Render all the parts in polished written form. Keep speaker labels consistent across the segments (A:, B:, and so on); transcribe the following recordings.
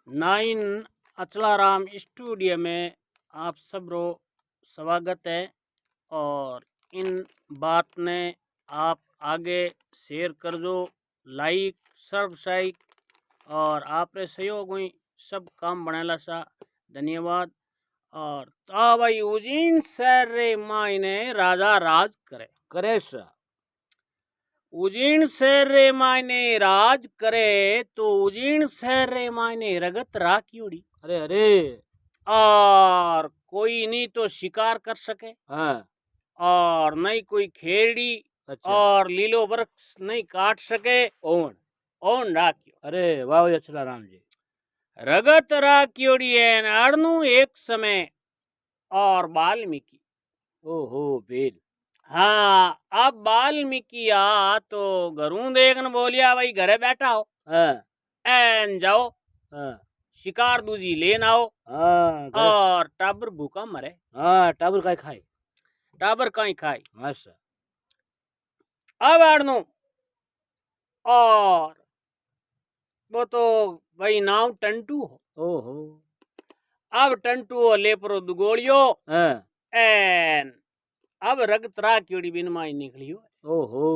A: Nine Achalaram studio में आप सबरो स्वागत है। और इन बात ने आप आगे शेयर कर दो, लाइक सब्सक्राइब और आपरे सहयोग हुई सब काम बनेला सा। धन्यवाद। और तो भाई उजीन शहर रे मायने राजा राज करे
B: करे सा
A: उजीन शहर रे मायने राज करे तो उजीन शहर रे मायने रगत राखियोड़ी।
B: अरे अरे
A: और कोई नहीं तो शिकार कर सके
B: हाँ
A: और नहीं कोई खेड़ी
B: अच्छा
A: और लीलो वृक्ष नहीं काट सके।
B: ओन
A: ओन राखियो
B: अरे वाह अचला राम जी
A: रगत राखियोड़ी है अड़नू एक समय। और वाल्मीकि
B: ओहो बेल
A: हाँ अब वाल्मीकि आ तो घरों देखन बोलिया भाई घरे बैठा हो
B: हाँ
A: एन जाओ
B: हाँ
A: शिकार दूजी लेन आओ
B: हाँ
A: और टाबर भूखा मरे।
B: हाँ टाबर काय खाए
A: टाबर कहीं खाए
B: हाँ सा
A: अब आड़नू और वो तो भाई नाम टंटू हो।
B: ओहो
A: अब टंटू लेपरो दुगोलियो
B: हाँ
A: एन अब रगतरा क्योड़ी बिन माई निकलियो
B: ओहो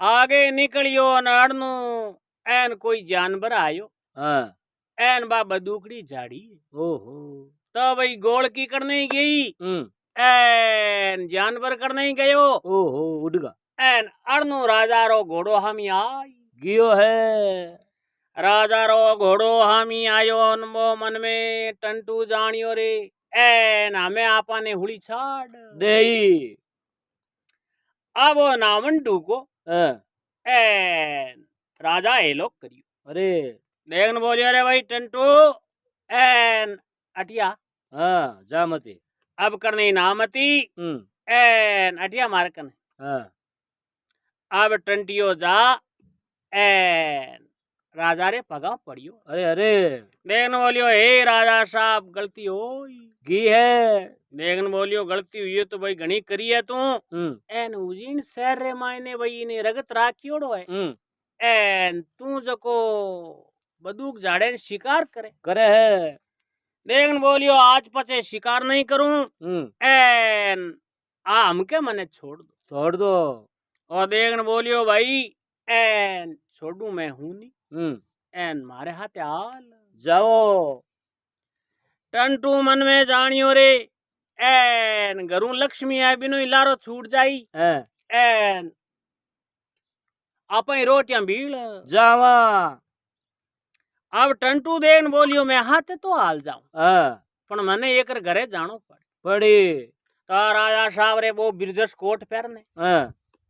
A: आगे निकलियो नाड़नू एन कोई जानवर आयो
B: हाँ
A: एन बा बदूकड़ी झाड़ी
B: ओहो
A: तो भाई गोल की करने गई एन जानवर करने ही गयो
B: ओहो उड़गा
A: एन अड़नू राजा रो घोड़ो हम आई
B: गियो है
A: राजा रो घोड़ो हामी आयो वो मन में टंटू जानियो रे एन हमें आपा ने हुली छाड़
B: देई
A: अब वो नावन ढूको
B: हाँ
A: एन राजा हेलो करियो
B: अरे
A: देखन बोलियो रे भाई टंटू एन अटिया
B: हाँ जा मते
A: अब करने नामती एन अटिया मार कन
B: हाँ
A: अब टंटियो जा एन राजा रे पगा पड़ियो
B: अरे अरे
A: देखन बोलियो हे राजा साहब गलती होई
B: की है
A: देखन बोलियो गलती हुई है तो भाई घनी करी है तू एन उजीन शहर रे मायने भाई ने रगत राखियोड़ो है एन तू जको बदूक झाड़े ने शिकार करे
B: करे है
A: देखन बोलियो आज पचे शिकार नहीं करूं एन आ हमके मने छोड़ दो
B: छोड़ दो
A: और देखन बोलियो भाई एन छोड़ू मैं हूं नहीं एन मारे हाथ हाल
B: जाओ
A: टंटू मन में जानियो रे एन घरू लक्ष्मी है बिनु इलारो छूट जाई एन आपई रोटियां भीड़
B: जावा
A: अब टंटू देखन बोलियो मैं हाथ तो हाल जाऊं पण मने एक घरे जानो
B: पड़ी
A: तो राजा साहब रे वो बिरजस कोट पहरने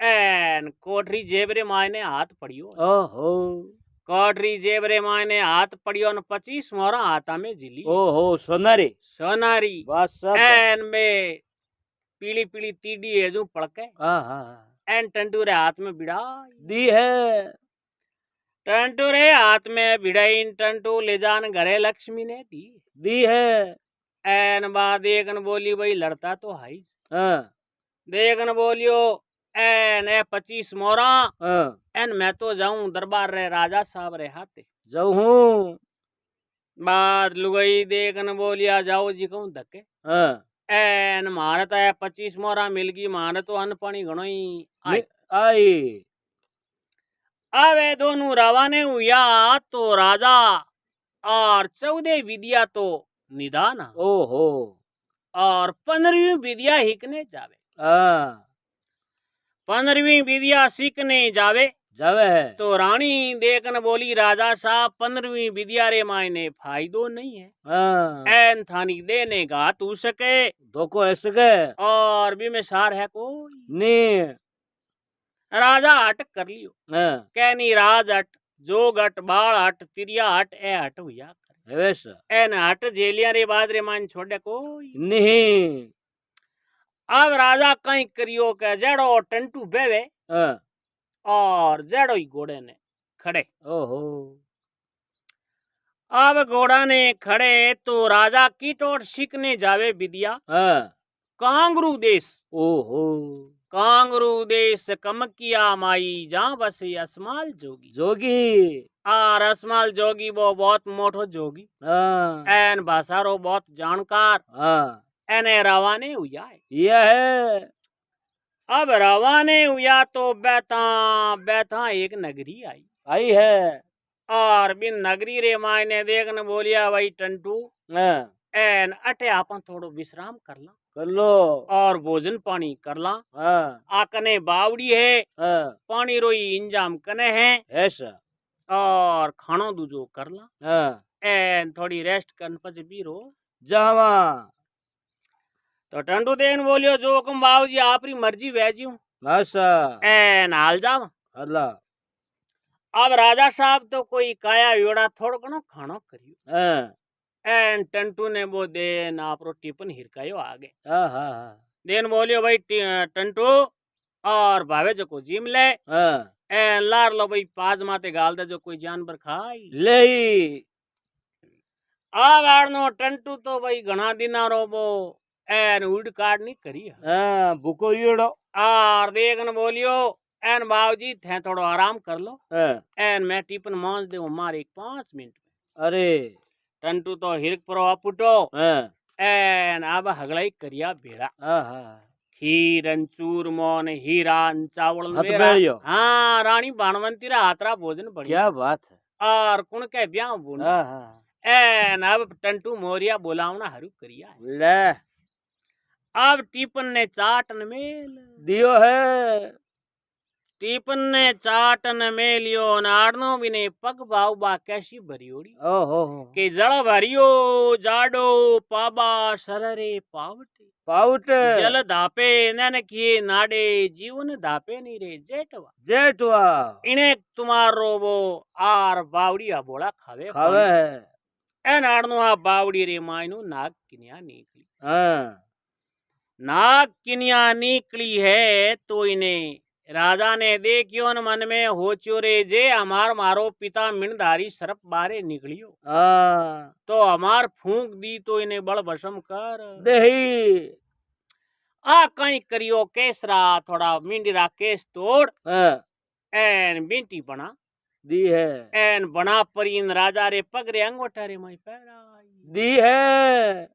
A: एन कोठरी जेबरे मायने हाथ पड़ियो
B: ओहो
A: कोठरी जेबरे मायने हाथ पड़ियो न 25 मोहरा हाथा में जिली
B: ओहो सोनारी
A: सोनारी
B: वाह
A: एन में पीली पीली तीडी है जो पड़के एन टंटू रे हाथ में बिड़ाई
B: दी है
A: टंटू रे हाथ में बिड़ाई टंटू ले जान घरे लक्ष्मी ने दी
B: है
A: एन बा देखन बोली भाई लड़ता तो हाई देखन बोलियो एन 25 मोरा एन मैं तो जाऊं दरबार रे राजा साहब रे हाथे
B: जाऊं
A: बाद लुगई देखन बोलिया जाओ जी कहूं धक्के एन मारे तो 25 मोरा मिल गई मारे तो अन्न पानी घणो ही
B: आई
A: आवे दोनों रवाने हुआ तो राजा और 14 विद्या तो निदान
B: ओहो
A: और 15वीं विद्या हिकने जावे 15वीं विद्या सीखने जावे
B: है
A: तो रानी देखन बोली राजा साहब 15वीं विद्या रे मायने फायदो नहीं है एन थानी देने गा तू सके
B: धोको है सके
A: और भी में सार है कोई
B: नहीं
A: राजा हट कर लियो कहनी राज हट जोग हट बाल हट तिरिया हट ए हट हुआ एन हट जेलिया रे बाद रे मान छोड़े कोई
B: नहीं
A: अब राजा कहीं करियो के जड़ो टंटू बेवे और जड़ो ही घोड़े ने खड़े
B: ओहो
A: अब घोड़ा ने खड़े तो राजा की टोट सीखने जावे विद्या कांगरू देश
B: ओहो
A: कांगरू देश कम किया माई जहाँ बसे असमाल जोगी।
B: जोगी।
A: और असमाल जोगी वो बहुत मोटो जोगी
B: हाँ
A: एन भाषारो बहुत जानकार
B: हाँ
A: एने रवाने हुआ है।
B: यह है।
A: अब रवाने हुआ तो बैठा बैठा एक नगरी आई।
B: आई है।
A: और बिन नगरी रे मायने देखने बोलिया भाई टंटू
B: हाँ
A: एन अटे आपन थोड़ो विश्राम कर ला
B: कर लो।
A: और भोजन पानी कर ला।
B: हाँ
A: आकने बावड़ी है
B: हाँ
A: पानी रोई इंजाम कने है
B: ऐसा।
A: और खानो दूजो कर ला
B: हाँ
A: एन थोड़ी रेस्ट करन पछे बीरो
B: जावा।
A: तो टंटू देन बोलियो जो हुकुम बाबूजी आपरी मर्जी वैजी हूँ
B: ऐसा।
A: एन हाल जावा।
B: अल्लाह।
A: अब राजा साहब तो कोई काया योड़ा थोड़ो घणो खानो करियो
B: हाँ
A: एन टंटू ने वो देन आपरो टिफिन हिरकायो आगे
B: हाँ हाँ
A: देन बोलियो भाई टंटू और भावे जो को जिम ले
B: हाँ
A: एन लार लो भाई पाज माते गाल दे जो कोई जानवर खाई
B: ले ही।
A: आ वाड़नो टंटू तो भाई घना दिना रो वो एन उड़ काट नहीं करी है।
B: हाँ भूको ईड़ो।
A: और देखन बोलियो एन बाबूजी थे थोड़ो आराम कर लो
B: हाँ
A: एन मैं टिफिन मांझ दे मार एक 5 मिनट में।
B: अरे
A: टंटू तो हिरक परो अपुटो
B: हाँ
A: एन अब हगलाई करिया भेड़ा
B: हाँ हाँ
A: खीरन चूरमोन हीरान चावल
B: हथ
A: मेरा
B: बेड़ियो।
A: हाँ रानी बाणवंती रा हाथरा भोजन बढ़िया
B: क्या बात है।
A: और कुण के ब्याह बुन
B: हाँ हाँ
A: एन अब टंटू मोरिया बोलावना हरू करिया है।
B: ले
A: अब टीपन ने चाटन मेल
B: दियो है।
A: टीपन ने चाटन मेलियो नाड़नो बिने पग बाऊ बा कैसी भरियोड़ी
B: ओहो
A: के जड़ भरियो जाडो पाबा सररे पावटे
B: पाउट
A: जल धापे नन किए नाडे जीवन धापे नी रे जेठवा
B: जेठवा
A: इने तुम्हारो वो आर बावड़िया बोला खावे
B: खावे है।
A: ए नाड़नो आ बावड़ी रे मायनु नाग किनिया निकली।
B: हाँ
A: नाग किनिया निकली है तो इन्हें राजा ने देखियो न मन में हो चोरे जे हमार मारो पिता मिणधारी सरप बारे निकलियो
B: हाँ
A: तो हमार फूंक दी तो इन्हें बड़ भसम कर
B: दही।
A: आ कहीं करियो केसरा थोड़ा मिंडरा केस तोड़
B: हाँ
A: एन बिंटी बना
B: दी है।
A: एन बना परीन राजा रे पगरे अंगोठा रे माई पैराई
B: दी है।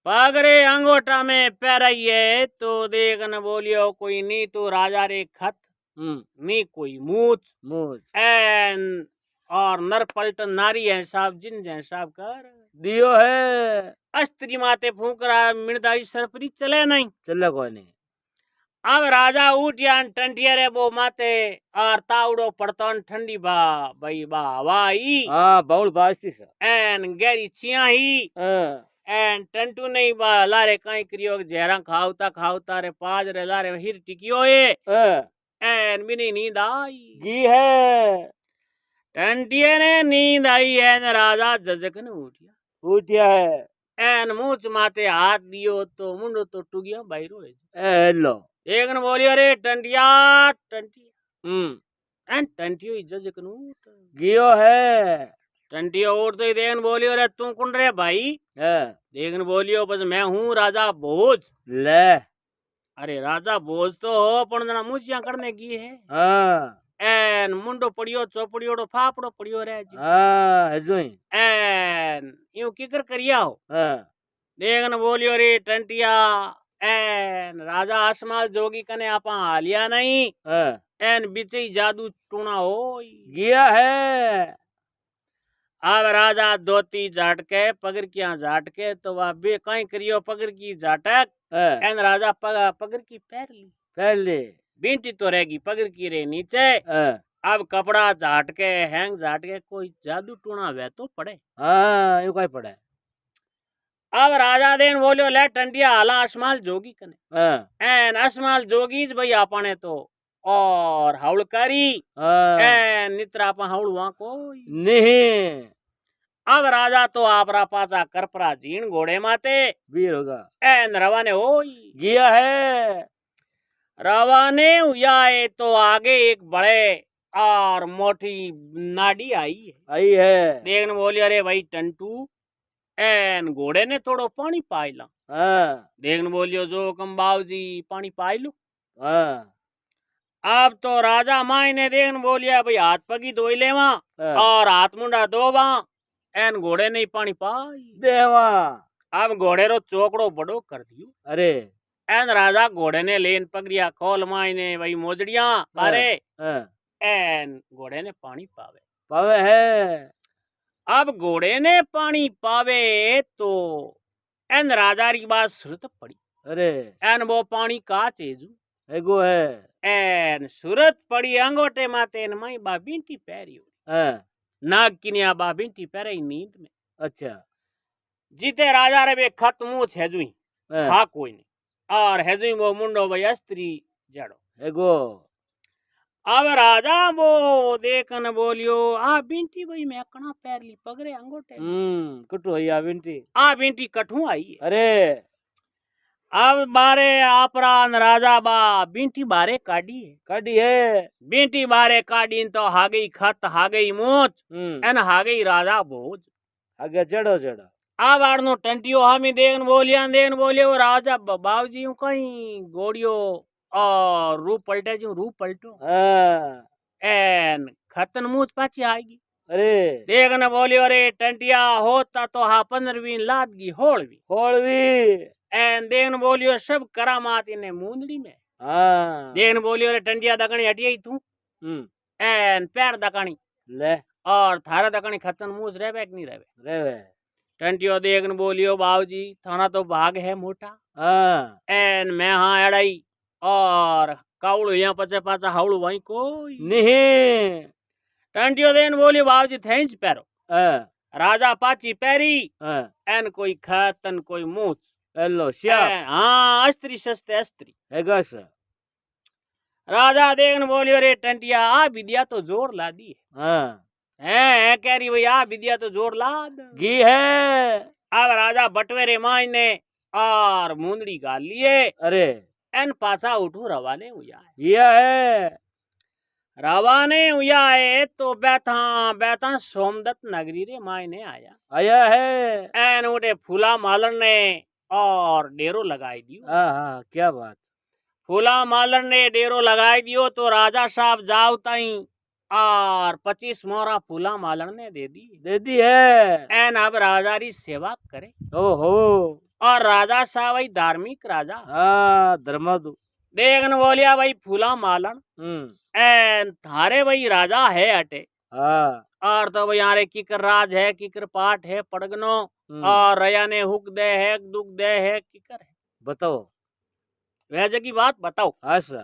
A: पगरे अंगोठा में पैराइए तो देखन बोलियो कोई नी तो राजा रे खत नी कोई मूछ
B: मूछ
A: एन और नर पलटन नारी है साहब जिन जै साहब कर
B: दियो है।
A: अस्त्री माते फूक रहा मिर्दाई सरपरी चले नहीं
B: चले कोई नहीं।
A: अब राजा उठियान टंटिया रे वो माते और तावड़ो पड़तन ठंडी बा भाई बा हवाई
B: हाँ बाउल बाजती सा।
A: एन गहरी छिया ही
B: हाँ
A: एन टंटू नहीं बा लारे कहीं करियो जहरा खावता रे पाज रे लारे हिर टिकियो ये
B: हाँ
A: एन बिनी नींद आई
B: गी है।
A: टंटिया ने नींद आई है न राजा जजकन उठिया
B: पूछिया है।
A: एन मुंह माते हाथ दियो तो मुंडो तो टुगिया बाहरो है।
B: हेलो
A: देखन बोलियो रे टंटिया टंटिया एन टंटियो जजकन उठ
B: गियो है।
A: टंटियो उठ तो देखन बोलियो रे तू कौन रे भाई
B: हाँ
A: देखन बोलियो बस मैं हूँ राजा भोज।
B: ले
A: अरे राजा भोज तो हो पण जना मुछिया करने की है।
B: हाँ
A: एन मुंडो पड़ियो चौपड़ियोड़ो फापड़ो पड़ियो रे जी।
B: हाँ हजोई
A: एन यूं किकर करिया हो
B: हाँ
A: देखन बोलियो रे टंटिया एन राजा आसमाल जोगी कने आपा हालिया नहीं
B: हाँ
A: एन बिचे जादू टूना हो
B: गिया है।
A: अब राजा धोती झाटके पगर किया झाटके तो वह बे कहीं करियो पगर की झाटक
B: हाँ
A: एन राजा पगर की पैर ली
B: पहले
A: बींटी तो रहेगी पगर की रे नीचे।
B: हाँ
A: अब कपड़ा झाट के हैंग झाट के कोई जादू टूना वे तो पड़े।
B: हाँ यू काय पड़ा है।
A: अब राजा देन बोलियो ले टंटिया हाला असमाल जोगी कने
B: हाँ
A: एन असमाल जोगीज भाई आपने तो और हाउलकारी
B: हाँ
A: एन नित्रा आपा हाउल वहां कोई
B: नहीं।
A: अब राजा तो आपरा पाचा करपरा जीण घोड़े माते
B: वीर होगा
A: एन रवाने होई
B: गिया है।
A: रवाने हुआ है तो आगे एक बड़े और मोटी नाडी आई है।
B: आई है।
A: देखने बोली अरे भाई टंटू एन घोड़े ने थोड़ो पानी पाइला।
B: हाँ
A: देखने बोलियो जो कम बाबूजी पानी पाई लू
B: हाँ
A: अब तो राजा माई ने देखन बोलिया भाई हाथ पगी धोई लेवा
B: हाँ।
A: और हाथ मुंडा धोवा एन घोड़े ने पानी पाई
B: देवा।
A: अब घोड़े रो चोकड़ो बड़ो कर दियो
B: अरे
A: एन राजा घोड़े ने लेन पकड़िया खोल माई ने भाई मोजड़िया बारे
B: हाँ।
A: एन घोड़े ने पानी पावे
B: पावे है।
A: अब घोड़े ने पानी पावे तो एन राजा री बात सुरत पड़ी
B: अरे
A: एन वो पानी का चेजू
B: एगो है।
A: एन सुरत पड़ी अंगोटे माते एन माई बा बींटी पैरी
B: हाँ।
A: नाग किनिया बा बींटी पैरे नींद में
B: अच्छा।
A: जीते राजा रे बे खत मुंह हेजुई
B: हाँ।
A: खा कोई नहीं और हेजुई वो मुंडो भाई अस्त्री जड़ो
B: एगो।
A: अब राजा वो देखन बोलियो आ बींटी भाई मैं कणा पैर ली पगरे अंगोटे
B: कटो है बिंटी।
A: आ बींटी कठू आई है
B: अरे
A: अब बारे आपरान राजा बा बींटी बारे काढ़ी है
B: काटी है।
A: बींटी बारे काढ़ी तो हा गई खत हा गई मोच एन हा गई राजा भोज
B: आगे चढ़ो चढ़ो।
A: आ बाड़नो टंटियो हामी देखन बोलियो राजा बाबूजी कहीं गोड़ियो और रूप पलटे जो रूप पलटो
B: हाँ।
A: एन खतन मुझ पाची आएगी
B: अरे
A: देखन बोलियो रे टंटिया होता तो हा 15वीं लादगी होळवी
B: होलवी।
A: एन देखन बोलियो सब करामात इने मुंदड़ी में
B: हाँ।
A: देखन बोलियो रे टंटिया दकणी हटिया तू एन पैर दकणी
B: ले
A: और थारा दकणी खतन मुझ रहवे कि नहीं रहवे
B: रेवे।
A: टंटियो देखन बोलियो बाबूजी थाना तो भाग है मोटा
B: हाँ।
A: एन मैं हाँ अड़ाई और कावड़ू यहाँ पचे पाचा हावड़ू वहीं कोई
B: नहीं।
A: टंटियो देन बोलियो बाबूजी थैंच पैरो
B: हाँ।
A: राजा पाची पैरी
B: हाँ।
A: एन कोई खतन कोई मूछ
B: हेलो श्याम।
A: हाँ अस्त्री सस्ते अस्त्री
B: एगस।
A: राजा देखन बोलियो रे टंटिया आ विद्या तो जोर ला दी
B: हाँ।
A: है कह रही भैया विद्या तो जोर ला
B: घी है।
A: अब राजा बटवेरे माई ने और मुंदड़ी गाल लिए
B: अरे
A: एन पाछा उठू रवाने हुआ
B: यह है।
A: रवाने हुआ है तो बैठा बैठा सोमदत्त नगरी रे माई ने
B: आया है।
A: एन उठे फूला मालन ने और डेरो लगाई दियो
B: हाँ क्या बात।
A: फूला मालन ने डेरो लगाई दियो तो राजा साहब जाओ ताई और 25 मोहरा फूला मालन ने दे दी
B: है।
A: एन अब राजा री सेवा करे
B: ओहो।
A: और राजा साहब भाई धार्मिक राजा
B: हाँ धर्मदु।
A: देखन बोलिया भाई फूला मालन एन थारे भाई राजा है अटे
B: हाँ।
A: और तो भाई यारे किकर राज है किकर पाठ है पड़गनो और रया ने हुक दे है दुख दे है किकर है
B: बताओ
A: वह जगी बात बताओ।
B: आशा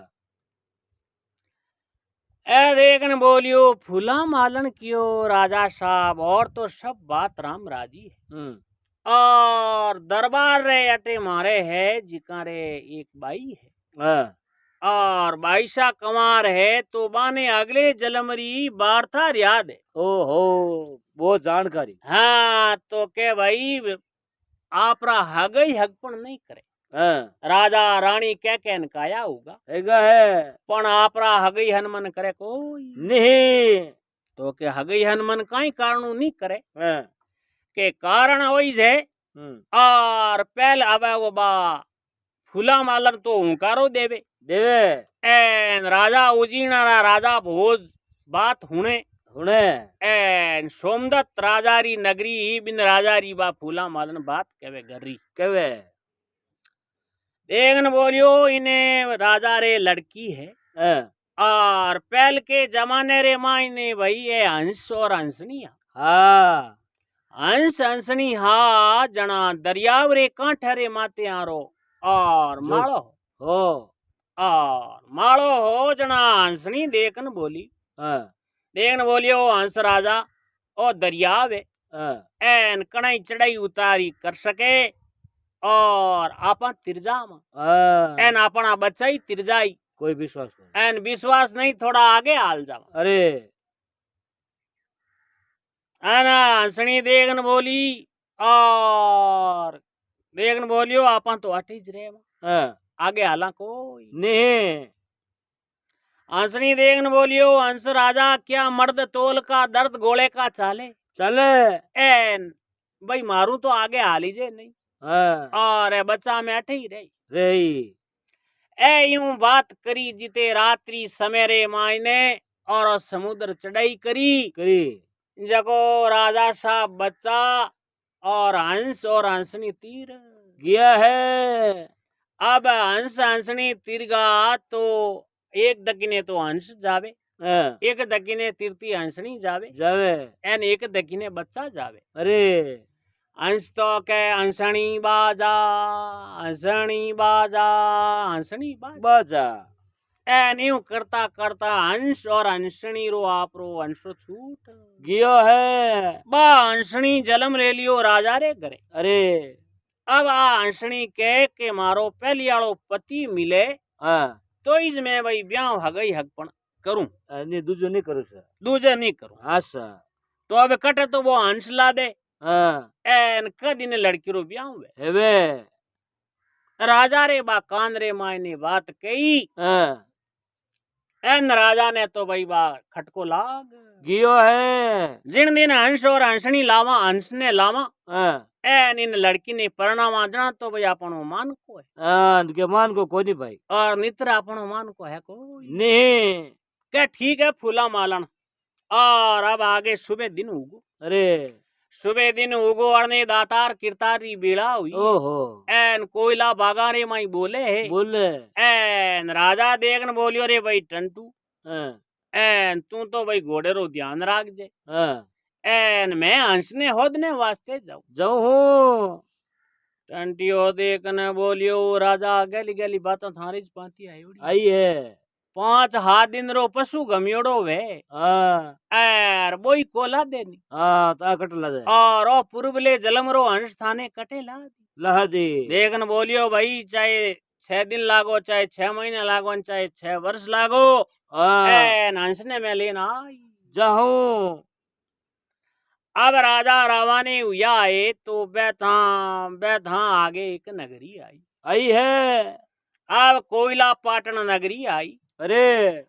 A: ए देखन बोलियो फूला मालन कियो राजा साहब और तो सब बात राम राजी है और दरबार रे अटे मारे है जिकारे एक बाई है
B: हाँ।
A: और बाईसा कंवार है तो बाने अगले जलमरी वार्ता याद है।
B: ओहो वो जानकारी।
A: हाँ तो के भाई आपरा हगई हगपन नहीं करे
B: हाँ।
A: राजा रानी कह के नकाया होगा
B: एगा है
A: पण आपरा हगई हनुमन करे कोई
B: नहीं।
A: तो के हगई हनुमन काई कारणू नहीं करे
B: हाँ।
A: के कारण होई है और पहले अब वो बा फूला मालन तो हुंकारो देवे एन राजा उजीना राजा भोज बात हुने एन सोमदत्त राजारी नगरी ही बिन राजारी बा फूला मालन बात कहवे गरी
B: कहवे
A: देखन बोलियो इन्हें राजा रे लड़की है और पहल के जमाने रे माई ने भाई ये हंस और हंसनी
B: हाँ।
A: हंस हंसनी हा जना दरियाव रे कांठे रे माते आरो और माड़ो
B: हो
A: और माड़ो हो जना हंसनी देखन बोली देखन बोलियो हंस राजा ओ दरियाव है एन कणाई चढ़ाई उतारी कर सके और आपा तिरजाम एन अपना बच्चा ही तिरजाई
B: कोई विश्वास
A: नहीं एन विश्वास नहीं थोड़ा आगे हाल जाओ
B: अरे
A: आना हंसनी देखन बोली और देखन बोलियो आपा तो अटीज रहे आगे हाला कोई
B: नहीं।
A: हंसनी देखन बोलियो हंस राजा क्या मर्द तोल का दर्द गोले का चाले
B: चले
A: एन भाई मारू तो आगे हाली जे नहीं और बच्चा में अठे ही रही ए यूं बात करी जिते रात्रि समेरे मायने और समुद्र चढ़ाई करी
B: करी
A: जको राजा साहब बच्चा और हंस और हंसनी तीर
B: गया है।
A: अब हंस हंसनी तीर गा तो एक दकिने तो हंस जावे
B: हाँ,
A: एक दकिने तीरती हंसनी जावे
B: जावे
A: एन एक दकिने बच्चा जावे।
B: अरे
A: हंस तो के हंसनी बाजा हंसनी बाजा हंसनी बाजा
B: बाजा
A: एन यूं करता करता हंस और हंसनी रो आपरो हंसो छूट
B: गयो है।
A: बा हंसनी जन्म ले लियो राजा रे घरे।
B: अरे
A: अब आ हंसनी कह के मारो पहली आलो पति मिले
B: हाँ
A: तो इसमें भाई ब्याह हगई हकपण करूं
B: नहीं दूजो नहीं करो सर।
A: दूजे नहीं करूं।
B: हाँ सर।
A: तो अब कटे तो वो हंस ला दे
B: हाँ
A: एन कद इन लड़की रो ब्याह हुए
B: हेवे
A: राजा रे बा कान रे माय ने बात कही
B: हाँ
A: एन राजा ने तो भाई बा खटको लाग
B: गयो है।
A: जिन दिन हंस और हंसनी लावा हंस ने लावा
B: हाँ
A: एन इन लड़की ने परणावा जना तो भाई अपनो मान को है
B: हाँ के मान को कोई नहीं भाई
A: और नित्र अपनो मान को है कोई
B: नहीं।
A: क्या ठीक है फूला मालन। और अब आगे सुबह दिन उगो
B: अरे
A: सुबह दिन उगो अरने दातार किरतारी बेड़ा हुई
B: ओहो
A: एन कोयला बागारे माई बोले है
B: बोले
A: एन राजा देखन बोलियो रे भाई टंटू
B: हाँ
A: एन तू तो भाई घोड़े रो ध्यान राख जे
B: हाँ
A: एन मैं हंसने होदने वास्ते जाऊं
B: जाऊं हूँ।
A: टंटियो देखन बोलियो राजा गली गली बात थारी ज पाती
B: आई है।
A: 5 हाथ दिन रो पशु गमियोड़ो वे
B: हाँ
A: एर बोई कोला देनी
B: हाँ ता कट ला दे
A: और ओ पूर्वले जलम रो हंस थाने कटे ला दी।
B: लहा दी
A: देखन बोलियो भाई चाहे 6 दिन लागो चाहे 6 महीने लागो चाहे 6 वर्ष लागो
B: हाँ
A: एन हंसने में लेना आई
B: जाऊं।
A: अब राजा रावानी हुआ आए तो बैठा बैठा आगे एक नगरी आई
B: आई है।
A: अब कोयला पाटन नगरी आई
B: अरे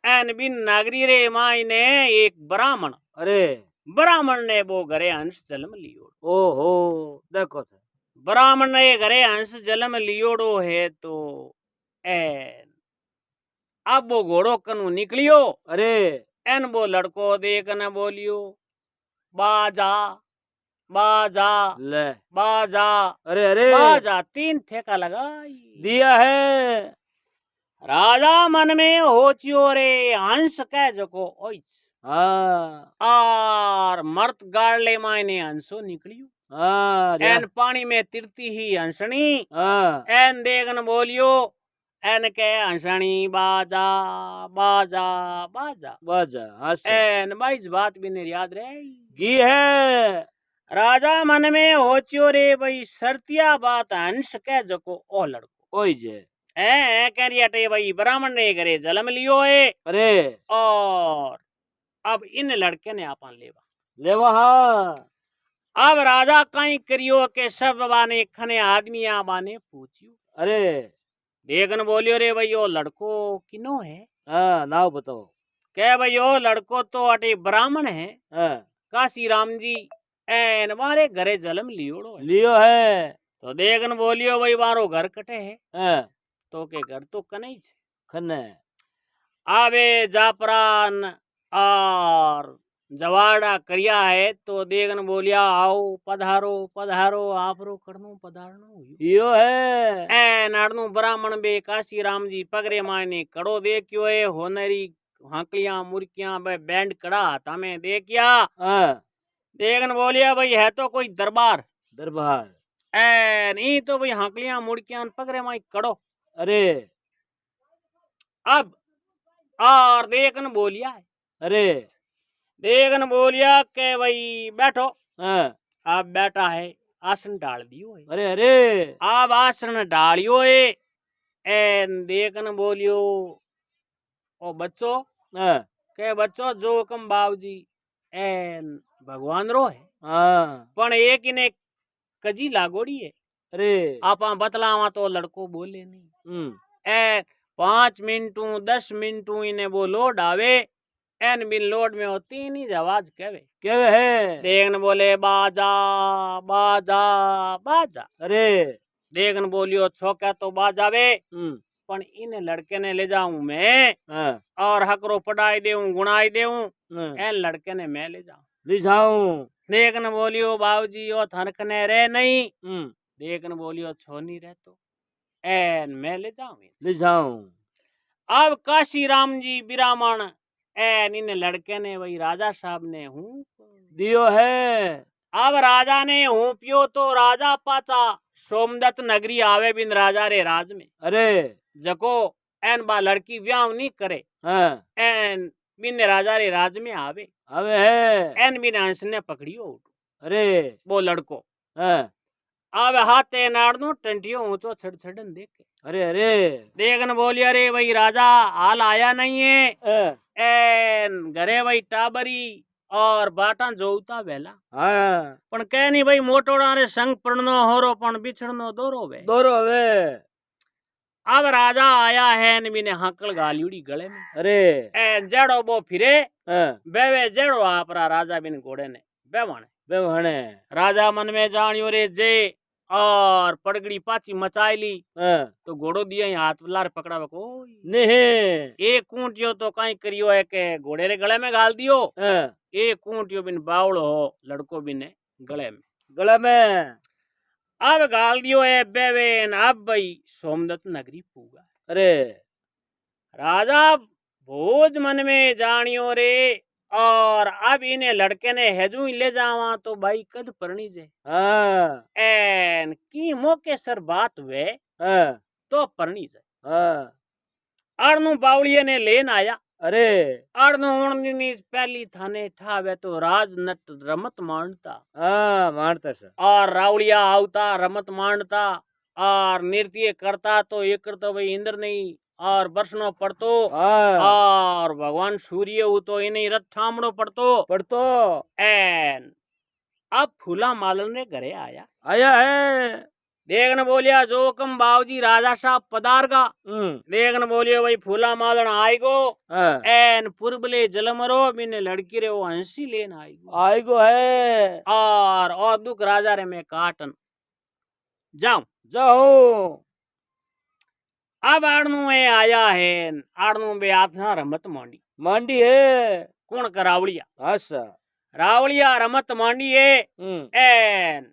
A: एन बिन नगरी रे माई ने एक ब्राह्मण
B: अरे
A: ब्राह्मण ने वो घरे हंस जन्म लियो
B: ओहो देखो तो
A: ब्राह्मण ने घरे हंस जन्म लियोड़ो है तो एन अब वो घोड़ो कनु निकलियो
B: अरे
A: एन वो लड़को देख न बोलियो बाजा बाजा
B: ले
A: बाजा
B: अरे अरे
A: बाजा 3 ठेका लगाई
B: दिया है।
A: राजा मन में होचियो रे हंस कह जको ओइच
B: हाँ
A: और मर्त गाड़ले मायने हंसो निकलियो
B: हाँ
A: एन पानी में तिरती ही हंसनी
B: हाँ
A: एन देखन बोलियो एन के हंसनी बाजा बाजा बाजा
B: बाजा हाँ
A: एन बाईस बात भी नहीं याद रहे
B: घी है।
A: राजा मन में होचियो रे भाई सरतिया बात हंस के जको ओ लड़को
B: ओई जे
A: कह रही अटे भाई ब्राह्मण ने करे जन्म लियो है
B: अरे
A: और अब इन लड़के ने आपन लेवा
B: ले वहाँ
A: अब राजा कहीं करियो के सब बाने खने आदमी बाने पूछियो
B: अरे
A: देखन बोलियो रे भाई ओ लड़को किनो है
B: हाँ नाव बताओ
A: कह भाई ओ लड़को तो अटे ब्राह्मण है
B: हाँ
A: काशी राम जी एन मारे घरे जन्म लियोड़ो है
B: लियो है।
A: तो देखन बोलियो भाई मारो घर कटे है
B: हाँ
A: तो के घर तो कनई छे
B: खन्ने
A: आवे जापरान और जवाड़ा करिया है तो देखन बोलिया आओ पधारो पधारो आपरो करनो पधारनो
B: यो है।
A: ए नाड़नु ब्राह्मण बे काशी राम जी पगरे मायने कड़ो देखियो है होनरी हाकलियां मुर्कियां बे बैंड कड़ा हाथा में देखिया
B: हाँ
A: देखन बोलिया भाई है तो कोई दरबार
B: दरबार
A: ए नहीं तो भाई हाकलियां मुर्कियां पगरे माई कड़ो
B: अरे
A: अब और देखन बोलिया है
B: अरे
A: देखन बोलिया के भाई बैठो
B: हाँ
A: अब बैठा है आसन डाल दियो है
B: अरे अरे
A: अब आसन डालियो है एन देखन बोलियो ओ बच्चो
B: हाँ
A: के बच्चो जो हुकम बाबूजी एन भगवान रो है
B: हाँ
A: पण एक इने कजी लागोड़ी है
B: अरे
A: आपा बतलावा तो लड़को बोले नहीं ए 5 मिनटू 10 मिनटू इने वो लोड आवे एन बिन लोड में होती नहीं आवाज कहवे
B: क्या है।
A: देखन बोले बाजा बाजा बाजा
B: अरे
A: देखन बोलियो छोका तो बाजावे पण इन लड़के ने ले जाऊं मैं
B: हाँ,
A: और हकरो पढ़ाई देऊं गुणाई देऊं
B: हाँ,
A: एन लड़के ने मैं ले जाऊं।
B: लिझाऊं।
A: देखन बोलियो बाबूजी ओ थनक ने रे नहीं।
B: हम्म,
A: देखन बोलियो छो नहीं रहतो एन मैं ले जाऊं।
B: लिझाऊं।
A: अब काशी राम जी बिरामण एन इन लड़के ने वही राजा साहब ने हूँ
B: दियो है।
A: अब राजा ने हूँ पियो तो राजा पाचा सोमदत्त नगरी आवे बिन राजा रे राज में
B: अरे
A: जको एन बा लड़की ब्याह नहीं करे
B: हाँ,
A: एन बिन राजा रे राज में आवे
B: अबे है।
A: एन बिन हंस ने पकड़ियो
B: अरे
A: वो लड़को
B: हाँ,
A: अब हाथे नाड़नो टंटियो ऊंचो छड़ छड़न देखे
B: अरे अरे
A: देखन बोलिया अरे वही राजा हाल आया नहीं है
B: हाँ,
A: एन घरे वही टाबरी और बाटा जोता वेला
B: हाँ,
A: पण कह नहीं भाई मोटोड़ा रे संग पड़नो होरो पण बिछड़नो दोरो वे
B: दोरो अबे।
A: अब राजा आया है न बिने हाकल गालियोड़ी गले में
B: अरे
A: एन जड़ो बो फिरे
B: हाँ,
A: बेवे जड़ो आपरा राजा बिन घोड़े ने बेवाने
B: बेवहणे।
A: राजा मन में जानियो रे जे और पड़गड़ी पाची मचाई ली
B: हाँ,
A: तो घोड़ो दिया ही हाथ लार पकड़ा कोई
B: नहीं।
A: एक कूंटियो तो कहीं करियो है के घोड़े रे गले में गाल दियो
B: हाँ,
A: एक कूंटियो बिन बावड़ो हो लड़को बिने गले में
B: गला में।
A: अब गाल दियो है बेवेन अब भाई सोमदत्त नगरी पूगा
B: अरे
A: राजा भोज मन में जानियो रे और अब इन्हें लड़के ने हेजू ही ले जावा तो भाई कद परणी जे
B: हाँ,
A: एन की मौके सर बात वे
B: हाँ,
A: तो परणी जे
B: हाँ,
A: अड़नु बावड़िये ने लेन आया
B: अरे
A: अड़नु उड़नी पहली थाने ठावे तो राजनट रमत मांडता
B: हाँ, मारता सर।
A: और रावड़िया आवता रमत मांडता और नृत्य करता तो एक तो भाई इंद्र नहीं और बरसनो पड़तो
B: हाँ,
A: और भगवान सूर्य वो तो इन्हीं रथ ठामड़ो पड़तो
B: पढ़तो
A: एन अब फूला मालन ने घरे आया
B: आया है।
A: देखन बोलिया जोकम बाबूजी राजा साहब पदारगा देखन बोलियो भाई फूला मालन आएगो
B: हाँ,
A: एन पुरबले जलमरो बिने लड़की रे वो हंसी लेन आएगो
B: आएगो है।
A: और दुख राजा रे में काटन जाऊं
B: जाओ।
A: अब आड़नू ए आया है आड़नू बे आत्मा रमत मांडी
B: मांडी है।
A: कौन का रावड़िया
B: अच्छा।
A: रावड़िया रमत मांडी है
B: हम्म,
A: एन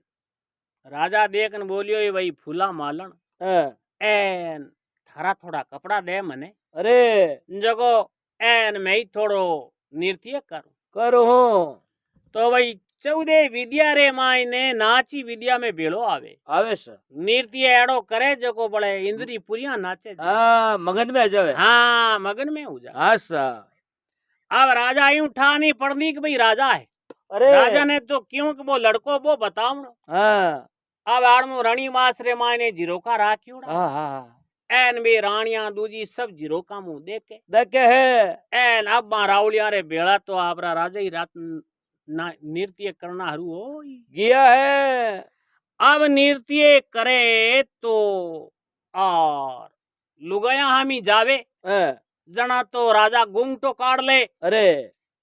A: राजा देखन बोलियो ये भाई फूला मालन
B: हाँ,
A: एन थारा थोड़ा कपड़ा दे मने
B: अरे
A: जगो एन मैं ही थोड़ो नृत्य करूं
B: करो
A: तो भाई 14 विद्या रे माई ने नाची विद्या में भेड़ो आवे
B: आवे सर।
A: नृत्य एड़ो करे जको बड़े इंद्री पुरिया नाचे जे।
B: हाँ, मगन में आ जावे।
A: हाँ मगन में हो जा
B: अच्छा।
A: अब राजा यूं ठानी पड़नी कि भाई राजा है
B: अरे
A: राजा ने तो क्यों कि वो लड़को वो बताओ
B: हाँ,
A: अब आड़मो रानी मास रे माई ने जीरोका राखी
B: हाँ, हाँ,
A: एन बे रानिया दूजी सब जीरोका मुंह देखे
B: देखे है।
A: एन अब रावलिया रे बेड़ा तो आपरा राजा ही रात नृत्य करना हरू हो
B: गया है।
A: अब नृत्य करे तो और लुगाया हामी जावे
B: हाँ,
A: जना तो राजा गुंगटो काट ले
B: अरे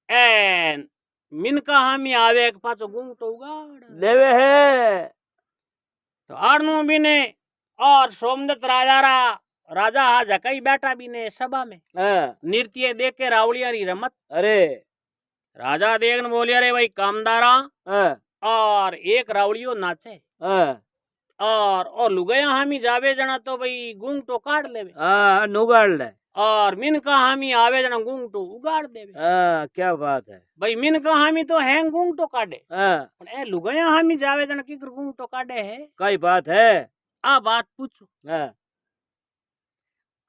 A: एन मिनका हामी आवे एक पाछो गुंगटो उगाड़
B: लेवे है।
A: तो आड़नू बिने और सोमदत्त राजा हा जकई बैठा बिने सभा में
B: हाँ,
A: नृत्य देख के रावलिया री रमत
B: अरे
A: राजा देखन बोलिया रे भाई कामदारा
B: हाँ,
A: और एक रावलियो नाचे
B: हाँ,
A: और लुगाया हामी जावे जना तो भाई गुंग तो काट लेवे
B: हाँ, नुगाड़ ले।
A: और मिनका हामी आवे जना गुंग तो उगाड़ देवे
B: हाँ, क्या बात है।
A: भाई मिनका हामी तो है गुंग तो काटे
B: हाँ,
A: पण ए लुगाया हामी जावे जना की गुंग तो काटे है
B: कई बात है।
A: आ बात पूछो
B: हाँ,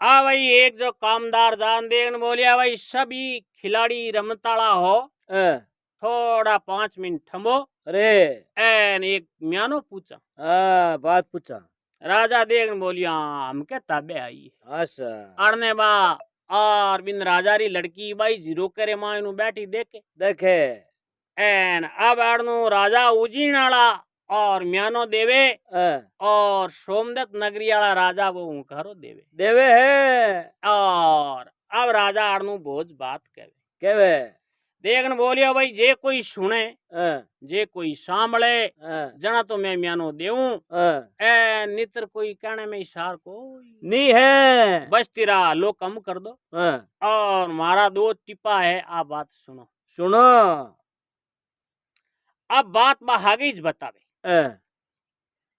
A: आ भाई एक जो कामदार जान देखन बोलिया भाई सभी खिलाड़ी रमताड़ा हो
B: हाँ,
A: थोड़ा 5 मिनट थमो
B: अरे
A: एन एक म्यानो पूछा
B: हाँ, बात पूछा।
A: राजा देखन बोलिया हमके ताबे आई
B: अच्छा।
A: अड़ने बा और बिन राजा री लड़की बाई जीरो करे मायनू बैठी देखे
B: देखे
A: एन अब अड़नू राजा उजीन आला और म्यानो देवे
B: हाँ,
A: और सोमदत्त नगरी वाला राजा वो घरो देवे
B: देवे है।
A: और अब राजा अड़नू भोज बात कहे
B: केवे
A: देखन बोलियो भाई जे कोई सुने
B: हाँ,
A: जे कोई सांभळे
B: हाँ,
A: जना तो मैं म्यानो देऊं
B: हाँ।
A: ए नित्र कोई कहने में इशार कोई
B: नहीं है।
A: बस तेरा लो कम कर दो
B: हाँ,
A: और मारा दो टिप्पा है आप बात सुनो।
B: सुनो।
A: अब बात आगे ज बतावे
B: हाँ,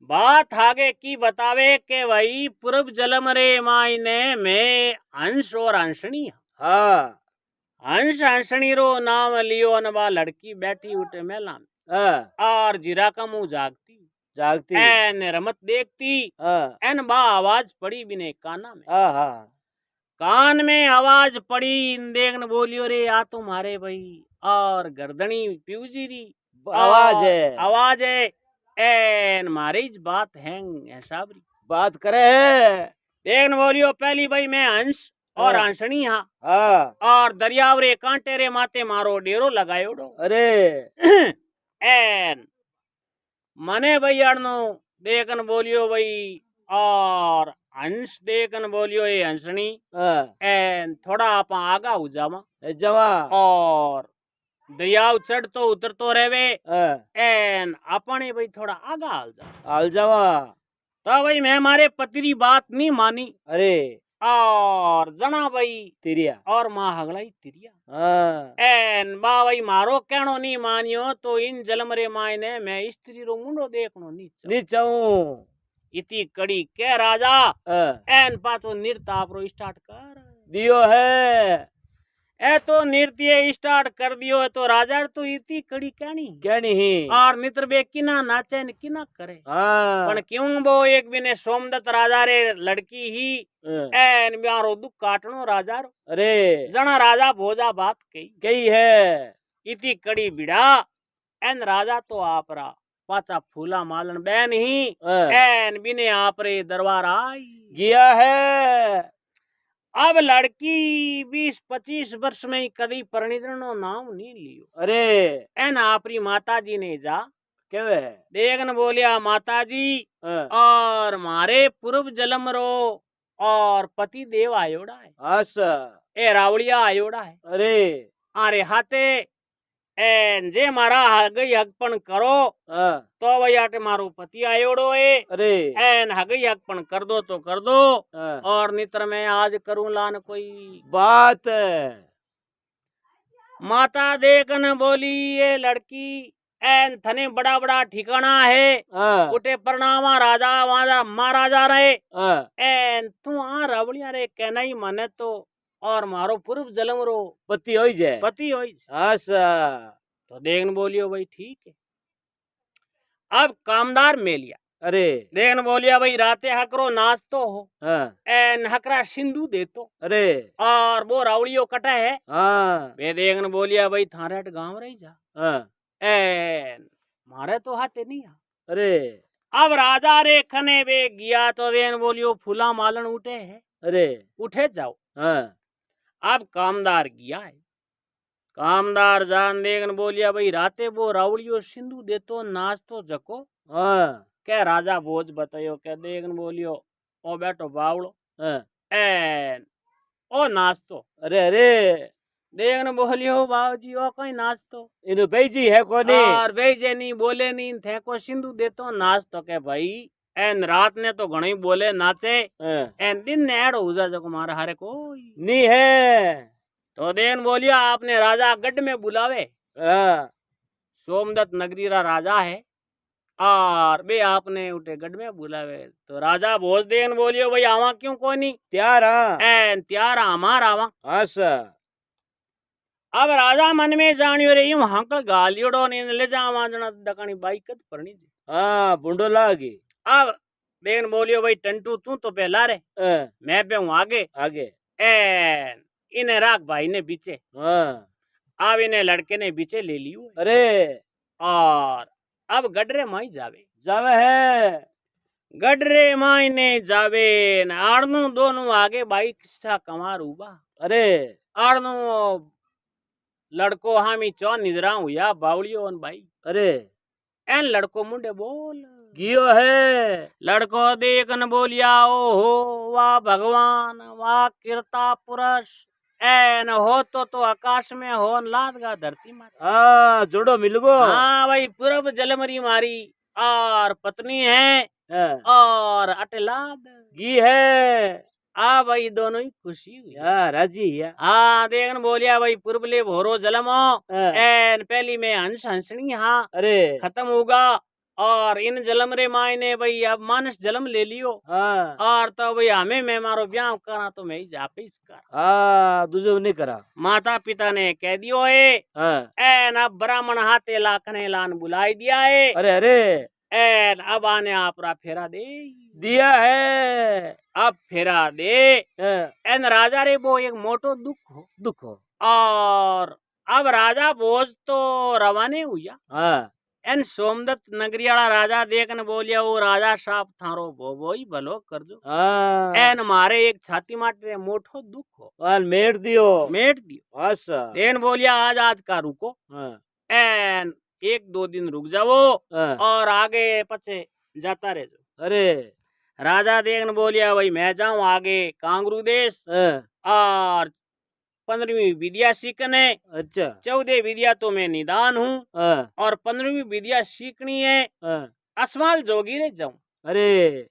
A: बात आगे की बतावे के भाई पूर्व जलम रे मायने में हंस और हंसनी
B: हाँ,
A: हंस हंसनी रो नाम लियो न बा लड़की बैठी उठे मेला में
B: हाँ,
A: और जीरा का मुंह जागती
B: जागती।
A: एन रमत देखती
B: हाँ,
A: एन बा आवाज पड़ी बिने काना में
B: हाँ, हाँ,
A: कान में आवाज पड़ी इन देखन बोलियो रे आ तुम्हारे भाई और गर्दनी प्यूजी री
B: आवाज है।
A: आवाज है एन मारे ज बात है साबरी
B: बात करे है।
A: देखन बोलियो पहली भाई मैं हंस और
B: हाँ।
A: हंसनी हाँ
B: हाँ,
A: और दरियाव रे कांटे रे माते मारो डेरो लगायो डो
B: अरे
A: एन मने भाई अड़नो देखन बोलियो भाई और हंस देखन बोलियो ये हंसनी
B: हाँ,
A: एन थोड़ा आप आगा हो जावा
B: जवा।
A: और दरियाव चढ़ तो उतर तो रहे
B: हाँ,
A: एन अपने भाई थोड़ा आगा हाल जा
B: हाल जवा।
A: तो भाई मैं हमारे पति बात नहीं मानी
B: अरे
A: और जना भाई
B: तिरिया।
A: और माँ हगलाई तिरिया
B: हाँ,
A: एन बा भाई मारो कहनो नहीं मानियो तो इन जलमरे मायने मैं स्त्री रो मुंडो देखनो नहीं चाहूं।
B: नीचाऊ।
A: इति कड़ी के राजा
B: हाँ,
A: एन पाछो नृत्य आपरो स्टार्ट कर
B: दियो है।
A: ए तो नृत्य स्टार्ट कर दियो है तो राजा तो इति कड़ी कहनी
B: क्या नहीं।
A: और मित्र बे किना नाचे न किना करे
B: हाँ,
A: पण क्यों वो एक बिने सोमदत्त राजा रे लड़की ही
B: हाँ,
A: एन ब्यारो दुख काटनो राजा रो
B: अरे
A: जना राजा भोजा बात कही
B: कई है।
A: इति कड़ी बिड़ा एन राजा तो आपरा पाचा फूला मालन बैन ही
B: हाँ,
A: एन बिने आपरे दरबार आई
B: गया है।
A: अब लड़की 20-25 वर्ष में ही कभी परिणिजनो नाम नहीं लियो
B: अरे
A: एन आपरी माता जी ने जा
B: क्या है।
A: देखन बोलिया माता जी
B: हाँ,
A: और मारे पूर्व जलम रो और पति देव आयोड़ा है
B: आशा।
A: ए रावड़िया आयोड़ा है
B: अरे
A: आरे हाथे एन जे मारा हगई हकपन करो
B: हाँ,
A: तो भाई आटे मारो पति आयोड़ो है
B: अरे
A: एन हगई हकपन कर दो तो कर दो
B: हाँ,
A: और नित्र में आज करूं लान कोई
B: बात है।
A: माता देखन बोली ये लड़की एन थने बड़ा बड़ा ठिकाना है
B: हाँ,
A: उठे प्रणामा राजा महाराजा रहे
B: हाँ,
A: एन तू आ रवड़िया रे कहना ही मने तो और मारो पूर्व जलम रो
B: पति हो जाए।
A: पति हो
B: आशा।
A: तो देखन बोलियो भाई ठीक है। अब कामदार में लिया
B: अरे
A: देखन बोलिया भाई राते हकरो नाच तो हो
B: हाँ,
A: एन हकरा सिंधु दे तो
B: अरे
A: और वो रावड़ियो कटा है
B: हाँ,
A: वे देखन बोलिया भाई थारे हट गाँव रही जा
B: हाँ,
A: एन मारे तो हाथे नहीं आ
B: अरे
A: अब राजा रे खने वे गया तो देन बोलियो फूला मालन उठे है
B: अरे
A: उठे जाओ।
B: हाँ,
A: अब कामदार गया है कामदार जान देखन बोलिया भाई राते वो रावड़ियो सिंधु दे तो नाच तो जको
B: हाँ,
A: क्या राजा भोज बतायो क्या देखन बोलियो ओ बैठो बावड़ो
B: हाँ,
A: एन ओ नाच तो
B: अरे अरे
A: देखन बोलियो बाबूजी ओ कोई नाच तो
B: इनु बेजी है कोनी।
A: और भेजे नहीं बोले नहीं थे को सिंधु दे तो नाच तो के भाई एन रात ने तो घणी बोले नाचे
B: हाँ,
A: एन दिन ने ऐड हो जा जको मारे हारे कोई
B: नहीं है।
A: तो देन बोलिया आपने राजा गढ़ में बुलावे
B: हाँ,
A: सोमदत्त नगरी रा राजा है और बे आपने उठे गढ़ में बुलावे तो राजा भोज देन बोलियो भाई आवा क्यों कोई नहीं
B: त्यार हाँ,
A: एन त्यार हमार आवा।
B: आशा।
A: अब राजा मन में जानियो रे यूं हंकल गालियोड़ो ने ले जावा जना दकानी बाई कद परनी जी।
B: हाँ, बुंडो लागी।
A: अब देन बोलियो भाई टंटू तू तो पहला रे
B: हाँ,
A: मैं पे हूँ आगे
B: आगे।
A: एन इन्हें राख भाई ने पीछे
B: हाँ,
A: अब इन्हें लड़के ने पीछे ले लियो
B: अरे
A: और अब गडरे माई जावे
B: जावे है।
A: गडरे माई ने जावे न आड़नू दोनों आगे बाई किस्सा कमार उबा
B: अरे
A: आड़नू लड़को हामी चौ निजरा हुआ बावड़ियो न भाई
B: अरे
A: एन लड़को मुंडे बोल
B: गियो है।
A: लड़को देखन बोलिया ओ हो वाह भगवान वाह कीर्ता पुरुष एन हो तो आकाश में हो लाद गा धरती मारे।
B: हाँ जोड़ो मिल गो।
A: हाँ भाई पूरब जलमरी मारी और पत्नी है
B: हाँ,
A: और अटलाद
B: घी है।
A: आ भाई दोनों ही खुशी हुई।
B: हाँ राजी है।
A: हाँ देखन बोलिया भाई पूर्वले भोरो जलमो
B: हाँ,
A: एन पहली में हंस हंसनी हाँ
B: अरे
A: खत्म होगा और इन जलम रे माय ने भाई अब मानस जलम ले लियो
B: हाँ
A: और तो भाई हमें मैं मारो ब्याह करा तो मैं ही जा पे कर।
B: हाँ दूसरे नहीं करा।
A: माता पिता ने कह दियो है
B: हाँ,
A: एन अब ब्राह्मण हाथे लाखने लान बुलाई दिया है
B: अरे अरे
A: एन अब आने आपरा फेरा दे
B: दिया है।
A: अब फेरा दे
B: हाँ,
A: एन राजा रे वो एक मोटो दुख हो
B: दुख हो।
A: और अब राजा भोज तो रवाने हुआ
B: हाँ,
A: एन सोमदत्त नगरियाला राजा देखन बोलिया वो राजा साहब थारो भो ही भलो कर दो
B: हाँ
A: एन मारे एक छाती माटे मोटो दुख हो
B: वाल मेट दियो।
A: मेट दियो
B: अच्छा।
A: एन बोलिया आज आज का रुको
B: हाँ,
A: एन एक दो दिन रुक जाओ
B: हाँ,
A: और आगे पचे जाता रह जाओ।
B: अरे
A: राजा देखन बोलिया भाई मैं जाऊं आगे कांगरू देश
B: हाँ,
A: और 15वीं विद्या सीखने
B: अच्छा
A: 14 विद्या तो मैं निदान हूँ
B: हाँ,
A: और 15वीं विद्या सीखनी है
B: हाँ,
A: असमाल जोगीरे जाऊं।
B: अरे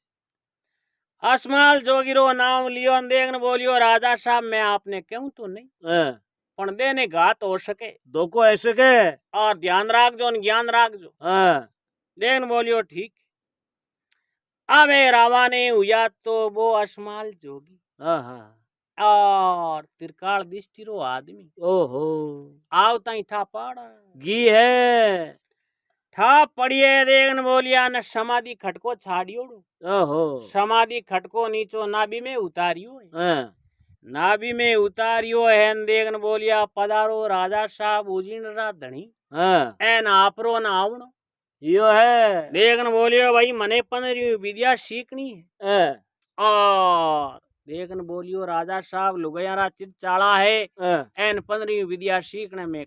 A: असमाल जोगीरो नाम लियो देखन बोलियो राजा साहब मैं आपने क्यों तो नहीं
B: हाँ,
A: पण देने घात हो सके
B: दो को ऐसे के।
A: और ध्यान राख जो ज्ञान राख जो
B: हाँ,
A: देखन बोलियो ठीक अबे रावा ने हुआ तो वो असमाल जोगी
B: हाँ, हाँ,
A: और त्रिकाल दिष्टिरो आदमी
B: ओहो
A: आवता ही था पाड़ा
B: घी है।
A: ठा पड़िए देखन बोलिया न समाधि खटको छाड़ियोड़ो
B: ओहो
A: समाधि खटको नीचो नाभि में उतारियो है
B: हाँ,
A: नाभि में उतारियो है देखन बोलिया पधारो राजा साहब उजीन रा धनी
B: हाँ
A: एन आपरो न आवणो
B: यो है।
A: देखन बोलियो भाई मने 15वीं विद्या सीखनी है
B: हाँ,
A: और देखन बोलियो राजा साहब लुगयारा चित चाला है
B: हाँ,
A: एन 15वीं विद्या सीखने में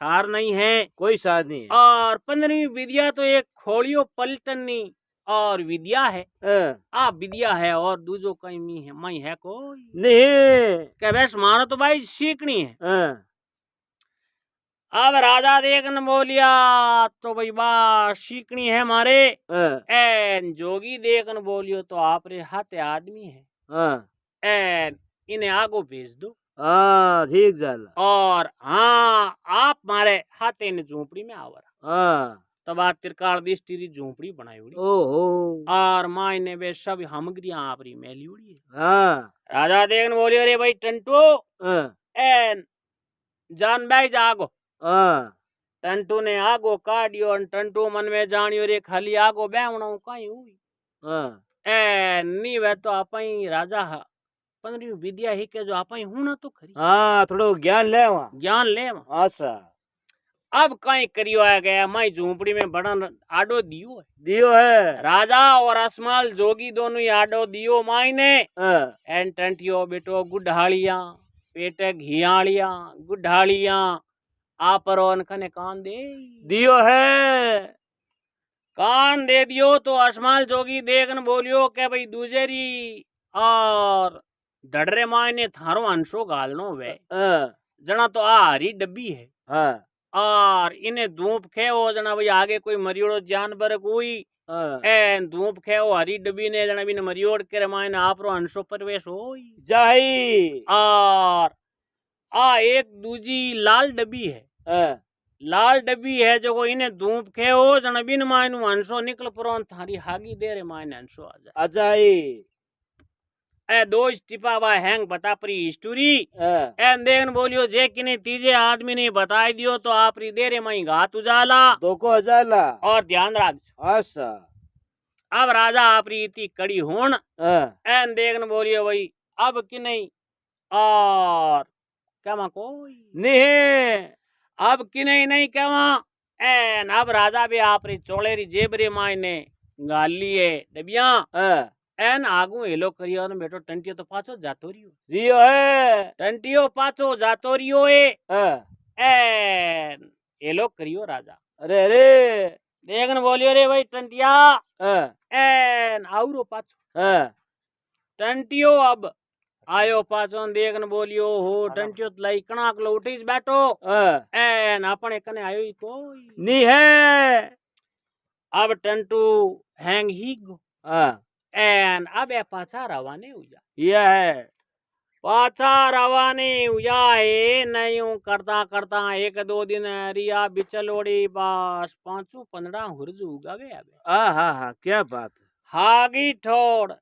A: सार नहीं है
B: कोई साथ नहीं है।
A: और 15वीं विद्या तो एक खोलियो पलटनी और विद्या है
B: हाँ,
A: आ विद्या है और दूजो कहीं मी है मई है कोई
B: नहीं।
A: क्या बस मानो तो भाई सीखनी है।
B: हाँ,
A: अब राजा देखन बोलिया तो भाई बा सीखनी है मारे
B: हाँ,
A: एन जोगी देखन बोलियो तो आप रे हाथे आदमी है
B: हाँ,
A: एन इन्हें आगो भेज दो
B: हाँ ठीक जाला।
A: और हाँ आप मारे हाथे ने झोपड़ी में आवर
B: हाँ,
A: तब आ त्रिकाल दिष्टि झोपड़ी बनाई उड़ी
B: ओहो
A: और माई ने वे सब सामग्रियां आपरी मैली उड़ी है।
B: हाँ,
A: राजा देखन बोलियो रे भाई टंटू
B: हाँ,
A: एन जान भाई जागो
B: हाँ,
A: टंटू ने आगो काटियो और टंटू मन में जानियो रे खाली आगो बैवणो कहीं हुई
B: हाँ,
A: ए नी वे तो आपई राजा 15वीं विद्या ही के जो आपई हूं तो खरी
B: हाँ थोड़ो ज्ञान ले वहाँ।
A: ज्ञान ले वहाँ।
B: अच्छा
A: अब कहीं करियो आ गया मैं झूपड़ी में बड़न आडो दियो है
B: दियो है।
A: राजा और असमाल जोगी दोनों ही आडो दियो माई ने
B: हाँ,
A: एन टंटियो बेटो गुड्ढालियां पेटे घियालियां गुड्ढालियां आपरोन खने कान दे
B: दियो है।
A: कान दे दियो तो असमाल जोगी देखन बोलियो के भाई दूजेरी और डडरे माय ने थारो अंशो गालनो वे
B: हाँ,
A: जना तो आ हरी डब्बी है
B: हाँ,
A: और इन्हें धूप खेओ जना भाई आगे कोई मरियोड़ो जानवर कोई
B: हाँ,
A: एन धूप खेओ हरी डब्बी ने जना बिन मरियोड़ के माय ने आपरो अंशो प्रवेश होई
B: जाही।
A: और आ एक दूजी लाल डब्बी है
B: हाँ,
A: लाल डब्बी है जो इन्हें धूप खे हो जन बिन मायनु हंसो निकल परो थारी हागी दे रे मायने हंसो आ जाए
B: अजाई।
A: ए दो टिपा बा हैंग बता परी स्टोरी
B: हाँ,
A: एन देखन बोलियो जे किने तीजे आदमी ने बताई दियो तो आपरी दे रे माई घात उजाला
B: दो को अजाला।
A: और ध्यान राख
B: अच्छा
A: अब राजा आपरी इतनी कड़ी होन
B: हाँ,
A: एन देखन बोलियो भाई अब कि नहीं और क्या मा कोई
B: नहीं
A: अब कि नहीं कहवा एन अब राजा भी आपरी चोलेरी जेबरी माय ने गाल लिए डबिया
B: हाँ,
A: एन आगू हेलो करियो ने बेटो टंटियो तो पाछो जातो रियो
B: दियो है।
A: टंटियो पाछो जातो रियो ए
B: हाँ,
A: एन हेलो करियो राजा
B: अरे अरे
A: देखन बोलियो रे भाई टंटिया
B: हाँ,
A: एन आउरो पाछो
B: हाँ,
A: टंटियो अब आयो पाछो देखन बोलियो हो टंटियो लई कणाक लो उठीज बैठो एन अपने कने आयो ही कोई
B: नी है।
A: अब टंटू हैंग ही गो एन अब ए पाछा रवाने हुआ
B: यह है
A: पाछा रवाने हुआ है नहीं करता करता एक दो दिन रिया बिचलोड़ी बस 5-15 हुरजू गवे अब
B: हाँ क्या बात
A: हागी ठोड़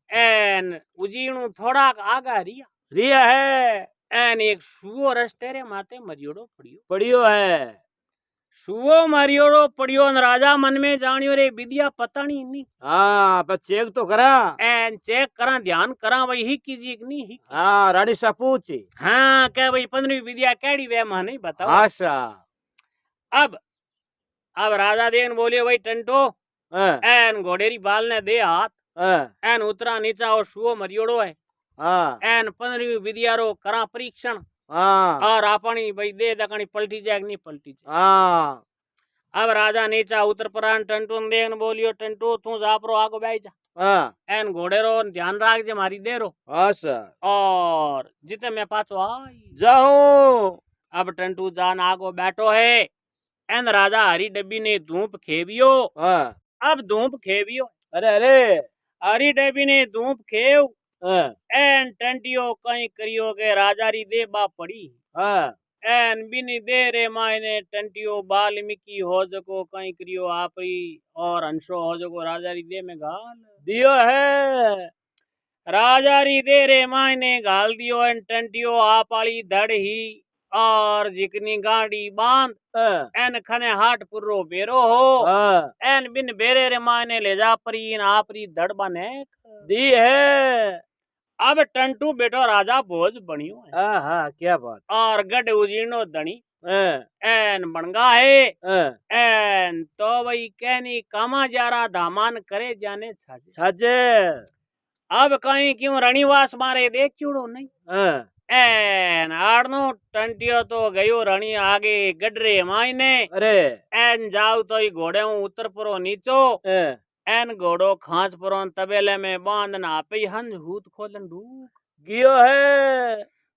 A: एन उजीणु थोड़ा आगा
B: रिया है
A: एन एक सुओ रस्ते रे माते मरियोड़ो
B: पड़ियो है
A: सुओ मरियोड़ो पड़ियो न राजा मन में जानियो रे विद्या पता नहीं
B: हाँ पर चेक तो करा
A: एन चेक करा ध्यान करा वही ही कीजिए कि नहीं
B: हाँ रानी सा पूछी
A: हाँ क्या भाई 15वीं विद्या कैडी वे मां नहीं बताओ
B: आशा
A: अब राजा देन बोलियो भाई टंटो एन घोड़ेरी बाल ने दे हाथ एन उतरा नीचा और सुओ मरियोड़ो है एन 15वीं विद्या रो करा परीक्षण और अपनी भाई दे दकनी पलटी जाए नहीं पलटी जाए अब राजा नीचा उतर परान टंटू ने देन बोलियो टंटू तू जापरो आगो बैठ जा एन घोड़े रो ध्यान राख जे मारी दे रो और जिते मैं पाछो आई
B: जाऊं
A: अब टंटू जान आगो बैठो है एन राजा हरी डब्बी ने धूप खेबियो अब धूप खेबियो
B: अरे
A: हरी डब्बी ने धूप खेव एन टंटियो कहीं करियो के राजा री दे बा पड़ी एन बिनी दे रे मायने टंटियो बाल्मीकि हो जको कहीं करियो आपरी और हंसो हो जको राजा री दे में गाल
B: दियो है
A: राजा री दे रे मायने गाल दियो एन टंटियो आपाली धड़ ही और जिकनी गाड़ी बांध एन खने हाट पुर्रो बेरो हो एन बिन बेरे रे मायने ले जा परी आपरी धड़ बने
B: दी है
A: अब टंटू बेटो राजा भोज बनियो है
B: हाँ क्या बात
A: और गढ़ उजीर्णो धनी एन बनगा है एन तो वही कहनी कामा जारा धामान करे जाने छाजे अब कहीं क्यों रणिवास मारे देख क्यों नहीं एन आड़नो टंटियो तो गयो रणि आगे गडरे मायने
B: अरे
A: एन जाओ तो ही घोड़े उतर परो नीचो एन घोड़ो खांच परो तबेले में बांधना पे हंज हूत खोलन ढूक
B: गियो है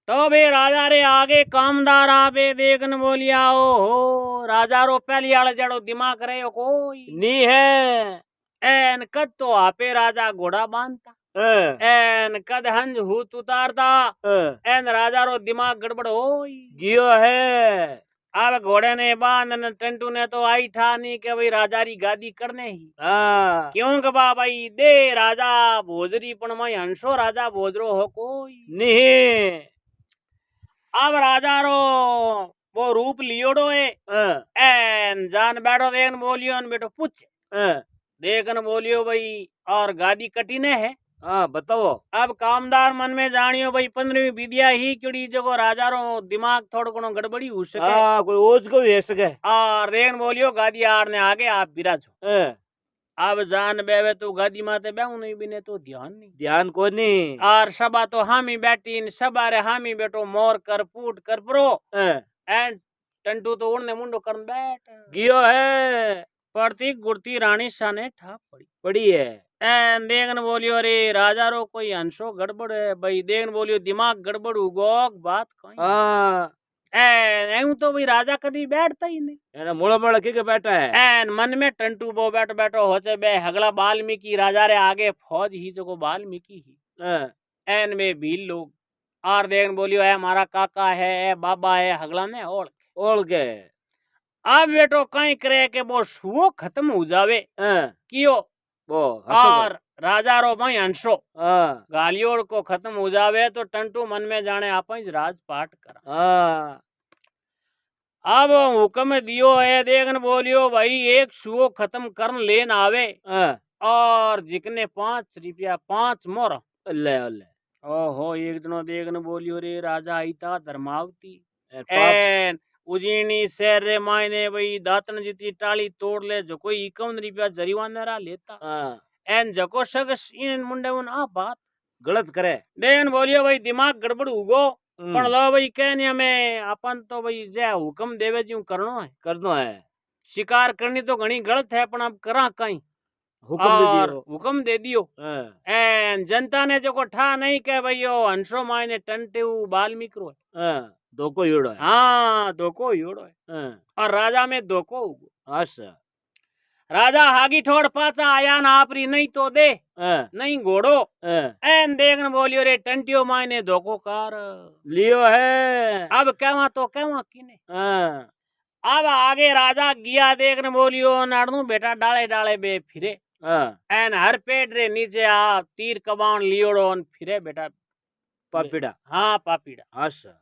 A: तो बे राजा रे आगे कामदार आवे देखन बोलिया ओ हो राजा रो पहली आल जड़ो दिमाग रे कोई
B: नी है
A: एन कद तो आपे राजा घोड़ा बांधता एन कद हंज हूत उतारता एन राजा रो दिमाग गड़बड़ होई
B: गियो है
A: अब घोड़े ने बांधन टंटू ने तो आई ठानी के भाई राजा री गादी करने ही क्यों के भाई दे राजा भोजरी पण मैं हंसो राजा भोजरो हो कोई
B: नहीं
A: अब राजा रो वो रूप लियोड़ो है एन जान बैठो देखन बोलियो बेटो पूछ देखन बोलियो भाई और गादी कटी ने है
B: बताओ
A: अब कामदार मन में जानियो भाई 15वीं विद्या ही क्योड़ी जगो राजा रो दिमाग थोड़ा कोनो गड़बड़ी हो सके
B: कोई ओज को भी सके
A: और देखन बोलियो गादी आड़ने आगे आप बिराजो अब जान बेवे तो गादी माते बेहू नहीं बिने तो ध्यान
B: को नहीं
A: और सबा तो हामी बैठी सबा रे हामी बेटो मोर कर पूट कर प्रो एंड टंटू तो उड़ने मुंडो कर बैठ
B: गियो है
A: पड़ती गुड़ती रानी साने ठाप
B: पड़ी है
A: एन देखन बोलियो रे राजा रो कोई अंशो गड़बड़ है भाई देखन बोलियो दिमाग गड़बड़ उगोक बात कहीं एन तो भाई राजा कदी बैठता ही नहीं
B: मोड़ा मोड़ा के बैठा है
A: एन मन में टंटू बो बैठो होचे बे हगला बाल्मीकि राजा रे आगे फौज ही जो बाल्मीकि ही एन में भील लोग और देखन बोलियो है हमारा काका है बाबा है हगला ने ओढ़ के अब बेटो कहीं करे के वो सुओ खत्म हो जावे कियो
B: वो
A: और राजा रो भाई हंसो गालियों को खत्म हो जावे तो टंटू मन में जाने आप राजपाट करा अब हुक्म दियो है देखन बोलियो भाई एक सुओ खत्म करन लेन आवे और जिकने 5 रुपया 5 मोर ओहो एक दिनों देखन बोलियो रे राजा आईता धर्मावती एन उजीनी शहर रे मायने भाई दातन जितनी टाली तोड़ ले जो कोई 51 रुपया जरिमाना लेता एन जको शख्स इन मुंडे उन आ बात
B: गलत करे
A: देन बोलियो भाई दिमाग गड़बड़ उगो पण लो भाई कहने में अपन तो भाई जे हुक्म देवे जी करनो है
B: शिकार
A: करनी तो घणी गलत है पण अब करा कहीं
B: हुक्म दे
A: और
B: दियो
A: हुक्म दे दियो एन जनता ने जो को ठा नहीं के भाई यो हंसो मायने टंटेऊ बाल्मीकरो
B: धोको योड़ो है
A: हाँ धोको योड़ो है और राजा में धोको उगो
B: अच्छा
A: राजा हागी ठोड़ पाचा आया ना आपरी नहीं तो दे नहीं घोड़ो एन देखन बोलियो रे टंटियो मायने धोको कार
B: लियो है
A: अब कहवा तो कहवा किने अब आगे राजा गिया देखन बोलियो नाड़ू बेटा डाले डाले बे फिरे एन हर पेट रे नीचे आ तीर कबान लियोड़ो फिरे बेटा
B: पापीड़ा
A: हाँ पापीड़ा
B: अच्छा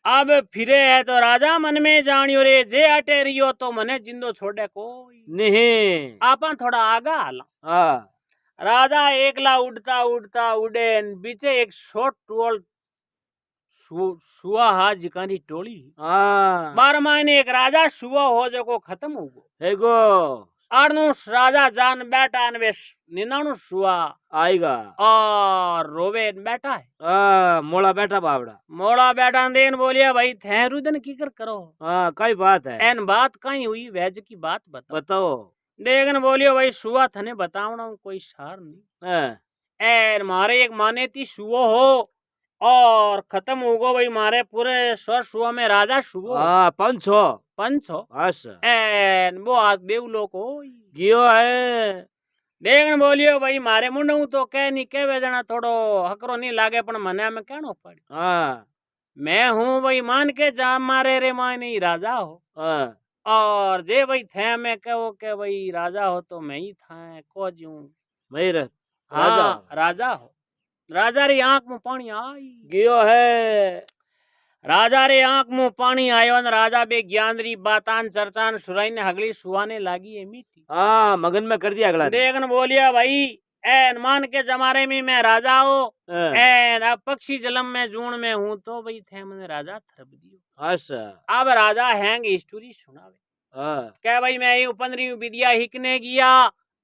A: अब फिरे है तो राजा मन में जानियो रे जे अटे रियो तो मने जिंदो छोड़े कोई
B: नहीं
A: आपा थोड़ा आगा हाला
B: हाँ
A: राजा एकला उड़ता उड़ता उड़े बीचे एक शॉर्ट टोल सुआ हा जिकानी टोली बार मायने एक राजा सुआ हो जो खत्म हो गो
B: हेगो
A: आरनु राजा जान बैठा वे निनानु सुआ
B: आएगा
A: और रोवे बैठा है
B: मोड़ा बैठा बावड़ा
A: मोड़ा बैठा देन बोलिया भाई थे रुदन की करो
B: कई बात है
A: एन बात कहीं हुई वैज की बात
B: बताओ
A: देखन बोलियो भाई सुआ थने बतावना कोई सार नहीं एर मारे एक माने थी सुओ हो और खत्म हो गो भाई मारे पूरे स्वर सुआ में राजा सुओ पंच हो एन वो आज देव लोग हो
B: गियो है
A: देखन बोलियो भाई मारे मुंडू तो कह नहीं कह जना थोड़ो हकरो नहीं लागे पण मने में कहनो पड़ी मैं हूँ भाई मान के जा मारे रे माय नहीं राजा हो और जे भाई थे मैं कहो के भाई राजा हो तो मैं ही था को जूं राजा हो राजा री आंख में पानी आई
B: गियो है
A: राजा रे आंख में पानी आयो न राजा बे ज्ञान री बातान चर्चान सुराई ने हगली सुहाने लागी है मीठी
B: मगन में कर दिया अगला
A: देखन बोलिया भाई एन मान के जमारे में मैं राजा हो एन अब पक्षी जलम में जून में हूँ तो भाई थे मैंने राजा थरप दियो
B: अच्छा
A: अब राजा हैंग स्टोरी सुनावे क्या भाई मैं ये 15वीं विद्या हिकने गया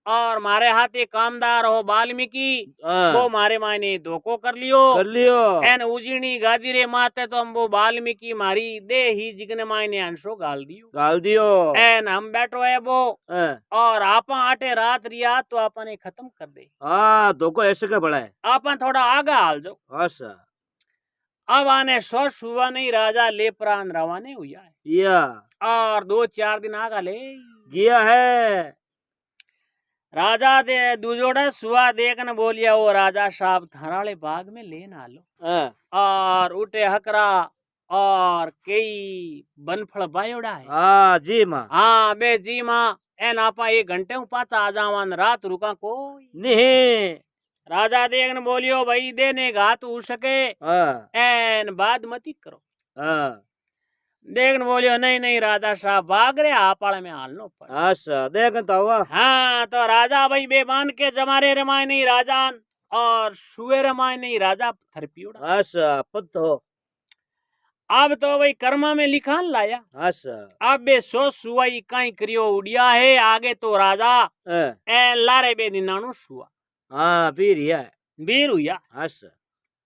A: और मारे हाथ एक कामदार हो वाल्मीकि वो मारे मायने धोखो कर लियो एन उजीनी गादी रे माते तो हम वो वाल्मीकि मारी दे ही जिगने मायने अंशो गाल दियो एन हम बैठो है वो और आपा आटे रात रिया तो आपा ने खत्म कर दे
B: धोखो ऐसे का बड़ा है
A: आपा थोड़ा आगा हाल जाओ
B: अच्छा
A: अब आने सो सुबह नहीं राजा ले प्राण रवाने हुआ है और 2-4 दिन आगा ले
B: गया है
A: राजा दे दुजोड़ा सुआ देखन बोलिया वो राजा साहब थराले बाग में ले ना लो और उठे हकरा और कई बनफल बायोड़ा है
B: जी माँ
A: बे जी माँ एन आपा 1 घंटे पाचा आ जावन रात रुका कोई
B: नहीं
A: राजा देखन बोलियो भाई देने घात हो सके एन बाद मती करो देखन बोलियो नहीं राजा साहब भाग रे आपाल में हालनो पड़
B: अच्छा देखन तो हुआ
A: तो राजा भाई बेबान के जमारे रमाय नहीं राजान और सुए रमाय नहीं राजा थरपियोड़ा
B: अच्छा पत हो
A: अब तो भाई कर्मा में लिखान लाया
B: अच्छा
A: अब बे सो सुआई कहीं करियो उड़िया है आगे तो राजा लारे बे दिनानु सुआ बीर हुआ अच्छा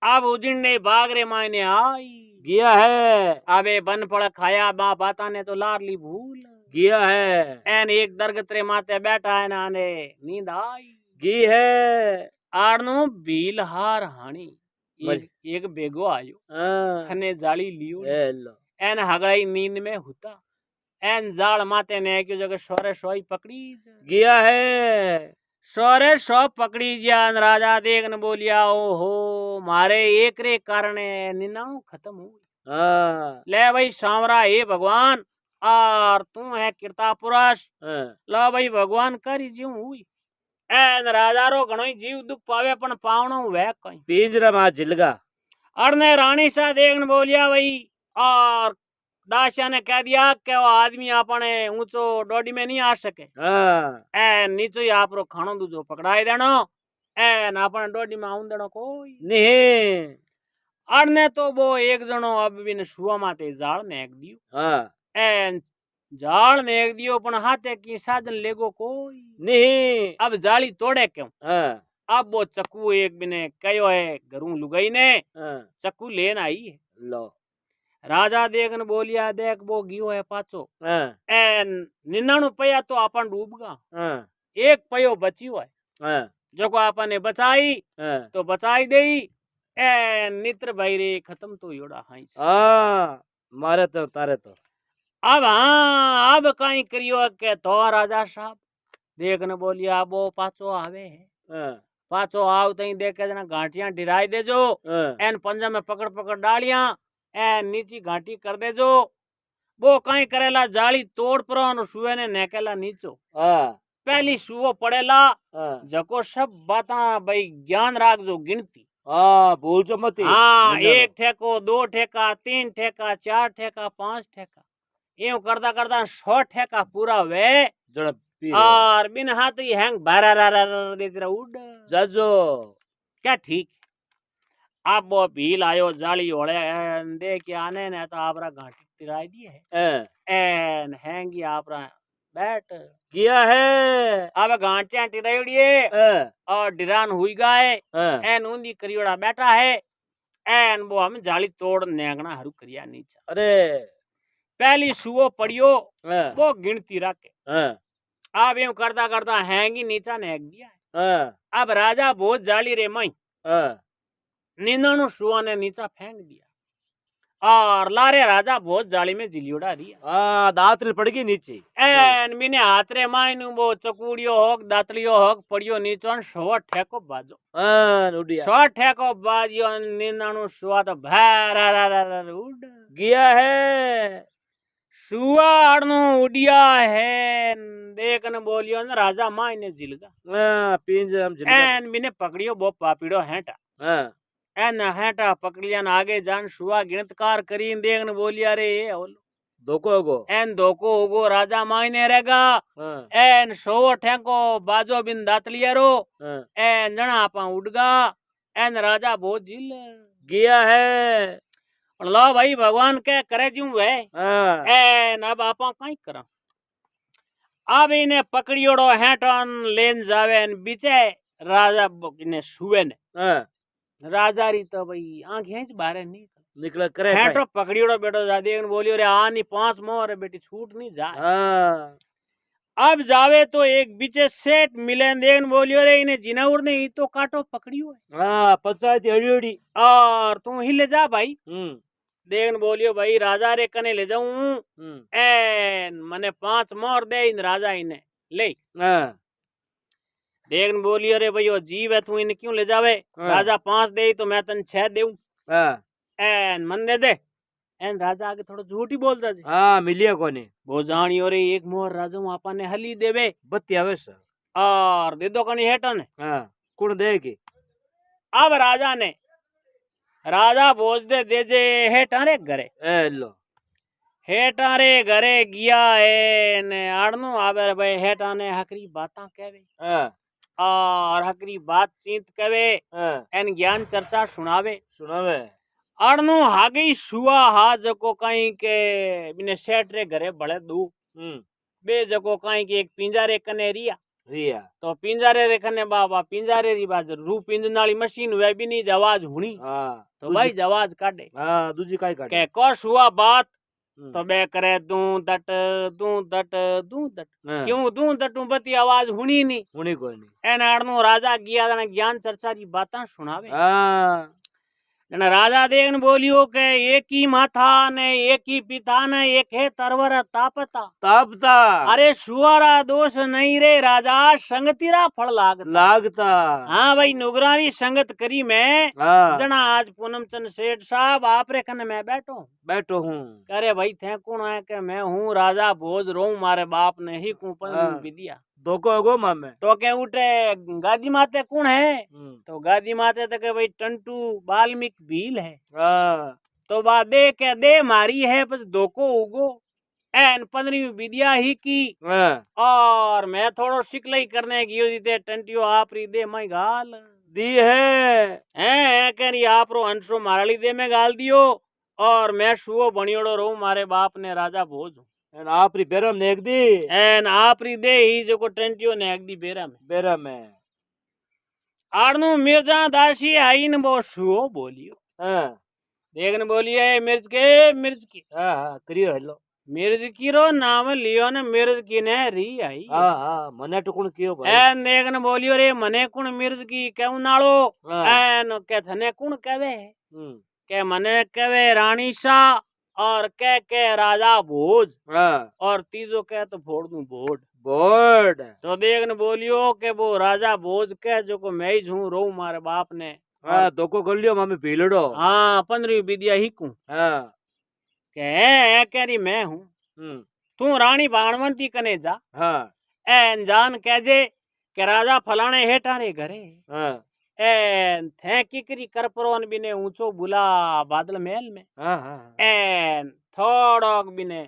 A: अब उदिन ने बाग रे मायने आई
B: गया है
A: अबे बन पड़ खाया बा बाता ने तो लाडली भूल
B: गया है
A: एन एक दरगत रे माते बैठा है नाने नींद आई
B: गी है
A: आड़नो बील हार हानी एक बेगो आयो खने जाली लियो एन हगड़ाई नींद में हुता एन जाल माते ने क्यों जगह सोरे सोई पकड़ी
B: गया है
A: सोरे सो पकड़ी जान राजा देखन बोलिया ओहो मारे एक रे कारण निनाऊ खत्म हो ले भाई सांवरा हे भगवान और तू है कीर्ता पुरुष लो भाई भगवान करी जीव हुई एन राजा रो घणो जीव दुख पावे पण पावणो वे कई
B: पिंजरा में झिलगा
A: अरने रानी सा देखन बोलिया भाई और दासिया ने कह दिया कि वो आदमी अपने ऊंचो डोडी में नहीं आ सके एन नीचो ही आप रो खानो दूजो पकड़ाई देनो एन अपने डोडी में आउं देनो कोई
B: नहीं
A: अरने तो वो एक जनो अब बिन सुआ माते जाल नेक दियो एन जाल नेक दियो पण हाथे की साधन लेगो कोई
B: नहीं
A: अब जाली तोड़े क्यों अब वो चक्कू एक बिने कयो है घरू लुगाई ने चक्कू लेन आई है लो राजा देखन बोलिया देख वो गियो है पाचो एन 99 पया तो अपन डूबगा एक पयो बचियो है
B: हाँ
A: जो आपने बचाई
B: हाँ
A: तो बचाई देई ए नित्र भाई रे खत्म तो योड़ा हाई
B: हाँ मारे तो तारे तो
A: अब हाँ अब कहीं करियो के तो राजा साहब देखने बोलिया वो पाछो आवे है
B: हाँ
A: पाछो आव तई देख के जना घाटियां ढिराई देजो
B: हाँ
A: एन पंजा में पकड़ पकड़ डालियां एन नीची घाटी कर देजो वो कहीं करेला जाली तोड़ परो सुए ने नेकेला नीचो
B: हाँ
A: पहली सुओ पड़ेला
B: हाँ
A: जको सब बाता भाई ज्ञान राखजो गिनती
B: हाँ भूल जो मत
A: हाँ एक ठेको दो ठेका तीन ठेका चार ठेका पांच ठेका यूं करता करता 100 ठेका पूरा वे
B: जड़ा पी
A: और बिन हाथ ही हैंग बारा देती रहा उड़
B: जाजो
A: क्या ठीक अब वो भील आयो जाली ओले दे के आने ने तो आपरा घाटी तिराई दी है
B: हाँ
A: एन हैंगी आपरा बैठ
B: किया है
A: अब घाटियां टिराइडिए
B: हाँ
A: और डिरान हुई गाए
B: हाँ
A: एन ऊंदी करियोड़ा बैठा है एन वो हम जाली तोड़ नेगना हरू करिया नीचा
B: अरे
A: पहली सुओ पड़ियो
B: हाँ
A: वो गिनती रखे
B: हाँ
A: अब यूं करता करता हैंगी नीचा नेक दिया है
B: हाँ
A: अब राजा बहुत जाली रे मई
B: हाँ
A: नींदणु सुआ ने नीचा फेंक दिया और लारे राजा बहुत जाली में जिलियोड़ा रिया
B: हाँ दातरी पड़ गई नीचे
A: एन मिने हाथ रे मायनु वो चकूड़ियो होक दातलियो होक पड़ियो नीचो 100 ठेको बाजो
B: हाँ उड़िया
A: 100 ठेको बाजियो नींदणु सुआ तो भार उड़
B: गया है
A: सुआ अड़नु उड़िया है देखन बोलियो न राजा मायने जिलगा
B: हाँ पिंज हम जिलगा
A: एन मिने पकड़ियो वो पापीड़ो हेटा
B: हाँ
A: एन हेटा पकड़िया न आगे जान सुआ गिणतकार करीन देखन बोलिया रे ये होलो
B: धोको होगो
A: एन धोको होगो राजा मायने रहेगा
B: हाँ
A: एन 100 ठेको बाजो बिन दातलिया रो
B: हाँ
A: एन जना आपा उड़गा एन राजा बहुत जिल
B: गया है
A: लो भाई भगवान के करे जू वे
B: हाँ
A: एन अब आपा कई करा अब इन्हें पकड़ियोड़ो हेटन लेन जावे बीचे राजा ने सुवे ने
B: हाँ
A: राजा री तो भाई आंखें बाहर नहीं
B: निकला करे
A: हेटो पकड़ियोड़ो बेटो जा देख बोलियो रे आनी 5 मोर बेटी छूट नहीं जा
B: हाँ
A: अब जावे तो एक बीचे सेठ मिले देन बोलियो रे इन्हें जिनाउर ने ही तो काटो पकड़ियो है
B: हाँ पंचायत अड़ी अड़ी
A: और तू ही ले जा भाई देन बोलियो भाई राजा रे कने ले जाऊं एन मने 5 मोर दे इन राजा इने ले
B: हाँ
A: देन बोलियो रे भाई जीव है तू इन क्यों ले जावे राजा 5 दे तो मैं तन 6 देऊं
B: हाँ
A: एन मन दे एन राजा आगे थोड़ा झूठ ही बोलता जी
B: हाँ मिलिया कोने
A: वो जानियो रे एक मोर राजा आपा ने हली देवे
B: बत्ती आवे सर
A: और दे दो कनी हेटन
B: हाँ कौन देगी
A: अब राजा ने राजा बोझ दे जे हेटारे घरे
B: ए लो
A: हेटारे घरे गया है ने आड़नु आवे रे भाई हेटा ने हकरी बातां कहवे
B: हाँ
A: और हकरी बातचीत कहवे
B: हाँ
A: एन ज्ञान चर्चा सुनावे
B: सुनावे
A: आड़नु हागई सुआ हा जको कहीं के बिने सेठ रे घरे बड़े दू बे जको कहीं के एक पिंजारे कने रिया
B: रिया
A: तो पिंजारे रे कने बाबा पिंजारे री बाज रू पिंजनाली मशीन वे भी नहीं जवाज हुनी
B: हाँ
A: तो भाई जवाज काटे
B: हाँ दूजी काई काटे
A: के कोश हुआ बात तो बे करे दू दट दू दट दू दट
B: हाँ
A: क्यों दू दटू बती आवाज हुनी नहीं
B: हुनी कोई नहीं
A: एन आड़नो राजा गया जना ज्ञान चर्चा री बातां सुनावे
B: हाँ
A: जना राजा देखन बोलियो के एक ही माथा ने एक ही पिता ने एक है तरवर तापता
B: तापता
A: अरे सुअरा दोष नहीं रे राजा संगतीरा फल
B: लागता
A: हाँ भाई नुगरानी संगत करी मैं
B: हाँ
A: जना आज पूनम चंद सेठ साहब आप रे कने मैं
B: बैठो हूँ
A: अरे भाई थे कौन है के मैं हूँ राजा भोज रो मारे बाप ने ही कुपन
B: हाँ।
A: विदिया
B: धोको होगो मामे
A: तो के उठे गादी माते कौन है तो गादी माते तो के भाई टंटू बाल्मीक भील है
B: हाँ
A: तो बा दे के दे मारी है बस धोको उगो एन 15वीं विद्या ही की
B: हाँ
A: और मैं थोड़ो सिकलाई करने की जीते टंटियो आप री दे मैं गाल
B: दी है
A: करी आप रो हंसो मारली दे में गाल दियो और मैं सुओ बनियोड़ो रो मारे बाप ने राजा भोज
B: एन आपरी बेरम नेक दी
A: एन आपरी दे ही जो को टंटियो नेक दी बेरा में आड़नु मिर्जा दासी आईन वो सुओ बोलियो
B: हाँ
A: देखन बोलिए मिर्च की
B: हाँ करियो हेलो
A: मिर्जकी रो नाम लियो ने मिर्जकी ने री आई
B: हाँ हाँ मने टुकड़ कियो भाई
A: एन देखने बोलियो रे मने कुण मिर्जकी कहू नालो
B: हाँ।
A: एन के थने कुण कहवे
B: हम्म,
A: के मने कहवे रानी शाह और के राजा भोज
B: हाँ
A: और तीजो कह तो फोड़ दूं बोर्ड
B: बोर्ड
A: तो देखने बोलियो के वो राजा भोज के जो को मैं ही झूं रो मारे बाप ने
B: हाँ धोखो कर लियो मामे भीलड़ो
A: हाँ 15वीं विद्या ही कू
B: हाँ
A: कह कह रही मैं हूँ
B: हम्म,
A: तू रानी बाणवंती कने जा
B: हाँ
A: एन जान कहजे के राजा फलाने हेठारे घरे
B: हाँ
A: एन थे किकरी करपरोन बिने ऊंचो बुला बादल महल में
B: हाँ हाँ
A: एन थोड़ो बिने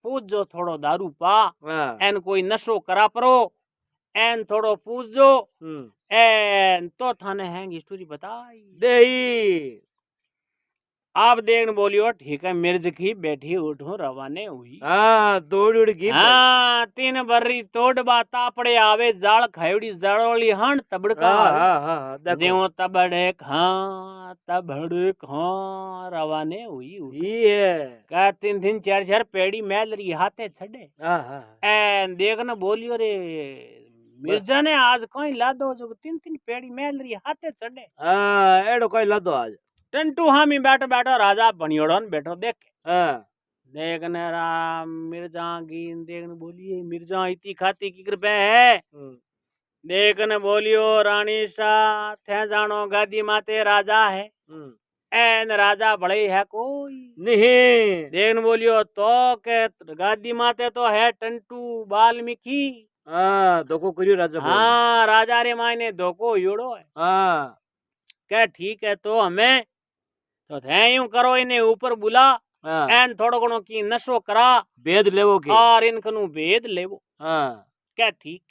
A: पूछो थोड़ो दारू पा
B: हाँ
A: एन कोई नशो करा परो एन थोड़ो पूछ जो एन तो थाने हैंग स्टोरी बताई
B: देही
A: आप देखने बोलियो ठीक है मिर्ज की बैठी उठो रवाने हुई
B: हाँ दौड़ उड़ गई
A: हाँ 3 बर्री तोड़ बाता पड़े आवे जाल खायोड़ी जाड़ोली हण तबड़का
B: हाँ
A: आवे।
B: हाँ हाँ देखो
A: ज्यों तबड़े खां रवाने हुई
B: ये है
A: का 3 4 पेड़ी मैल रही हाथे छड़े
B: हाँ हाँ
A: एन देखने बोलियो रे मिर्जा ने आज कहीं लादो जो 3 पेड़ी मैल रही हाथे छड़े
B: हाँ एडो कोई लदो आज
A: टंटू हामी बैठो बैठो राजा बनियोड़न बैठो देखे
B: हाँ
A: देखने राम मिर्जा की देखने बोलिए मिर्जा इतनी खाती की कृपा है देखने बोलियो रानी सा थे जानो गादी माते राजा है एन राजा बड़े है कोई
B: नहीं
A: देखने बोलियो तो के गादी माते तो है टंटू वाल्मीकि
B: हाँ धोखो करियो राजा बोल
A: हाँ राजा रे मायने धोखो योड़ो है
B: हाँ
A: क्या ठीक है तो हमें तो थे यूं करो इन्हें ऊपर बुला
B: हाँ
A: एन थोड़ो घणो की नशो करा
B: भेद लेवो के
A: और इनकनु भेद लेवो
B: हाँ
A: क्या ठीक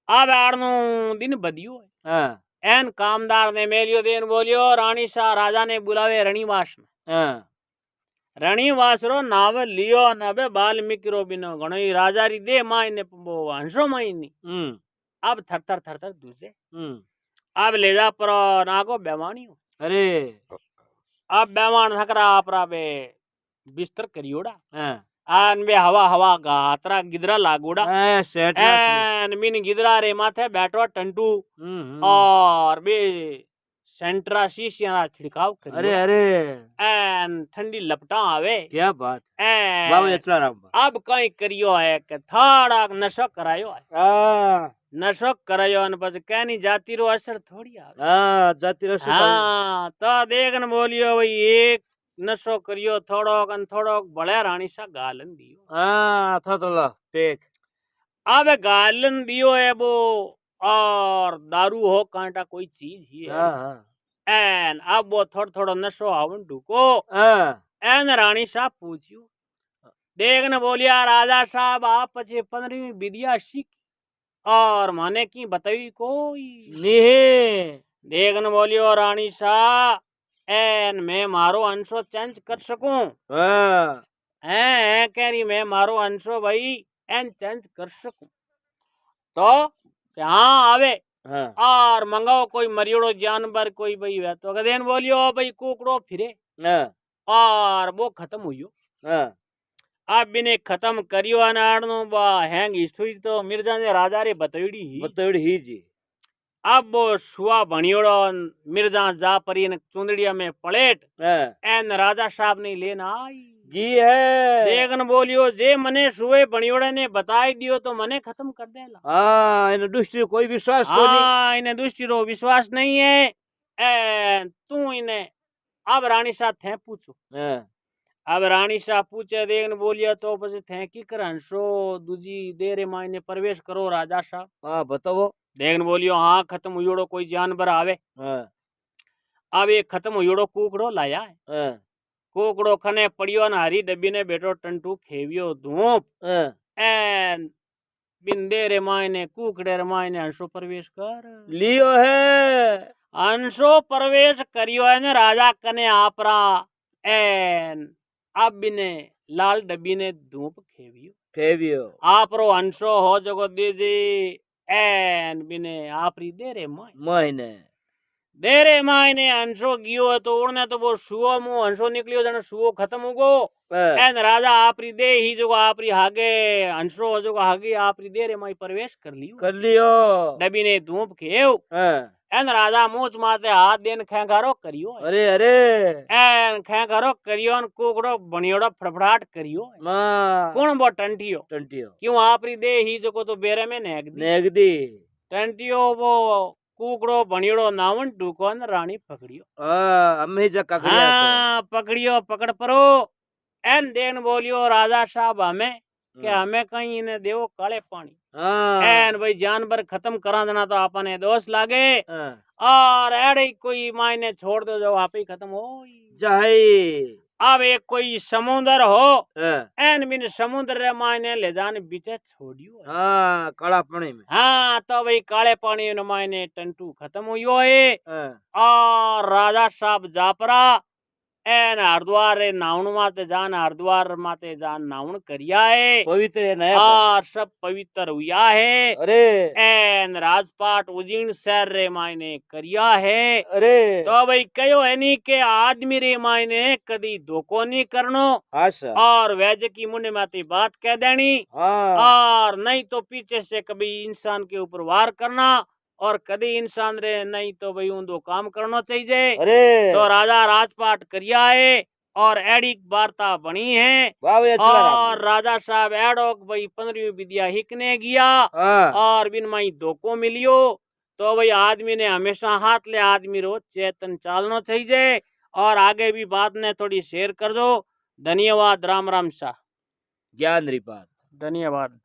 A: अब आड़नो दिन बदियो है
B: हाँ
A: एन कामदार ने मेलियो देन बोलियो रानी शाह राजा ने बुलावे रणिवास में
B: हाँ
A: रणिवास रो नाव लियो नबे वाल्मीकि रो बिनो घणोई राजा री दे माई ने वो हंसो माई नी अब थर थर दूजे अब ले जा पर नागो बेमानी हो
B: अरे
A: अब बेमान थकरा अपरा बे बिस्तर करियोड़ा
B: हाँ
A: आन बे हवा हवा गातरा गिदरा लागोड़ा
B: सेट
A: एन मिन गिदरा रे माथे बैठो टंटू और बे सेंट्रा शीशिया छिड़काव करियो
B: अरे अरे
A: एन ठंडी लपटा आवे
B: क्या बात
A: एन
B: बाबू इतना राम
A: अब कई करियो है के थाड़ा नशो करायो है नशो करायो न बस कहनी जाती रो असर थोड़ी आवे
B: जाती रसो
A: हाँ तो देखन बोलियो भाई एक नशो करियो थोड़ो बड़े रानी सा गालन दियो
B: था तो ला पेक
A: अब गालन दियो है वो और दारू हो कांटा कोई चीज ही है एन अब वो थोड़ो नशो आवन ढुको एन रानी साहब पूछियो देखने बोलिया राजा साहब आप पचे 15वीं विद्या सीख और माने की बताई कोई
B: नहीं
A: देखने बोलियो रानी साहब एन मैं मारो अंशो चेंज कर सकूं कह रही मैं मारो अंशो भाई एन चेंज कर सकूं तो हाँ आवे और मंगाओ कोई मरियोड़ो जानवर कोई भाई है तो कदेन बोलियो भाई कुकड़ो फिरे और वो खत्म हुई अब बिने खत्म करियो अनाड़नो बा हैंग हिस्ट्री तो मिर्जा ने राजा रे बतौड़ी
B: ही जी
A: अब वो सुआ बनियोड़ो मिर्जा जा परी न चुंदड़िया में पलेट एन राजा साहब ने लेना आई
B: जी है
A: देखन बोलियो जे मने सुए बनियोड़े ने बताई दियो तो मने खत्म कर देला
B: इन दुष्टि कोई विश्वास को
A: नहीं इन्हें दुष्टि रो विश्वास नहीं है तू इन्हें अब रानी साहब थे पूछो अब रानी साहब पूछे देखन बोलिया तो बस थे की कर हंसो दूजी देरे मायने प्रवेश करो राजा साहब
B: हाँ बताओ
A: देखन बोलियो हाँ खत्म हुयोड़ो कोई जानवर आवे अब ये खत्म हुयोड़ो कुकड़ो लाया है कुकड़ो खने पड़ियो न हरी डब्बी ने बैठो टंटू खेवियो धूप एन बिंदे रे मायने कुकड़े रे मायने हंसो प्रवेश कर
B: लियो है
A: हंसो प्रवेश करियो है न राजा कने आपरा एन अब बिने लाल डब्बी ने धूप खेवियो आपरो हंसो हो जगो दीजी एन बिने आपरी दे रे मायने देरे मायने हंसो गियो है तो उड़ने तो वो शुओ मुंह हंसो निकलियो जने शुओ खत्म हो गो एन राजा आपरी दे ही जो आपरी हागे हंसो जो हागे आपरी देरे माई प्रवेश
B: कर लियो
A: डबी ने धूप खेव एन राजा मूछ माथे हाथ देन खेंगारो करियो
B: अरे अरे
A: एन खेंगारो करियो न कुकड़ो बनियोड़ो फड़फड़ाट करियो
B: मां
A: कौन वो टंटियो
B: टंटियो
A: क्यों आपरी दे ही जो को तो बेरे में नेग दी
B: नेगदी
A: टंटियो वो कुकड़ो बनियोड़ो नावन डूको न रानी पकड़ियो
B: अम्मी जका
A: हाँ पकड़ियो पकड़ परो एन देन बोलियो राजा साहब हमें कि हमें कहीं इन्हें देवो काले पानी एन भाई जानवर खत्म करा देना तो अपने दोस्त लागे और एड़े कोई मायने छोड़ दो जो आप ही खत्म हो
B: जाई
A: अब एक कोई समुंदर हो एन बिन समुद्र रे मायने ले जाने बीचे छोड़ियो
B: काला पानी में
A: तो भाई काले पानी में मायने टंटू खत्म हुई है और राजा साहब जापरा एन हरिद्वार रे नाउन माते जान हरिद्वार माते जान नाउन करिया है
B: पवित्र है नया
A: और सब पवित्र हुआ है
B: अरे
A: एन राजपाट उजीन शहर रे मायने करिया है
B: अरे
A: तो भाई कयो है नी के आदमी रे मायने कदी धोखो नहीं करनो और वैज की मुंडे माती बात कह देनी और नहीं तो पीछे से कभी इंसान के ऊपर वार करना और कदी इंसान रे नहीं तो भाई उन्दो काम करना चाहिए तो राजा राजपाट करिया है और एडी वार्ता बनी है और राजा साहब एडो भाई 15वीं विद्या हिकने गया और बिन माई धोखो मिलियो तो भाई आदमी ने हमेशा हाथ ले आदमी रो चेतन चालना चाहिए और आगे भी बात ने थोड़ी शेयर कर दो। धन्यवाद। राम राम शाह।
B: ज्ञान रिपात।
A: धन्यवाद।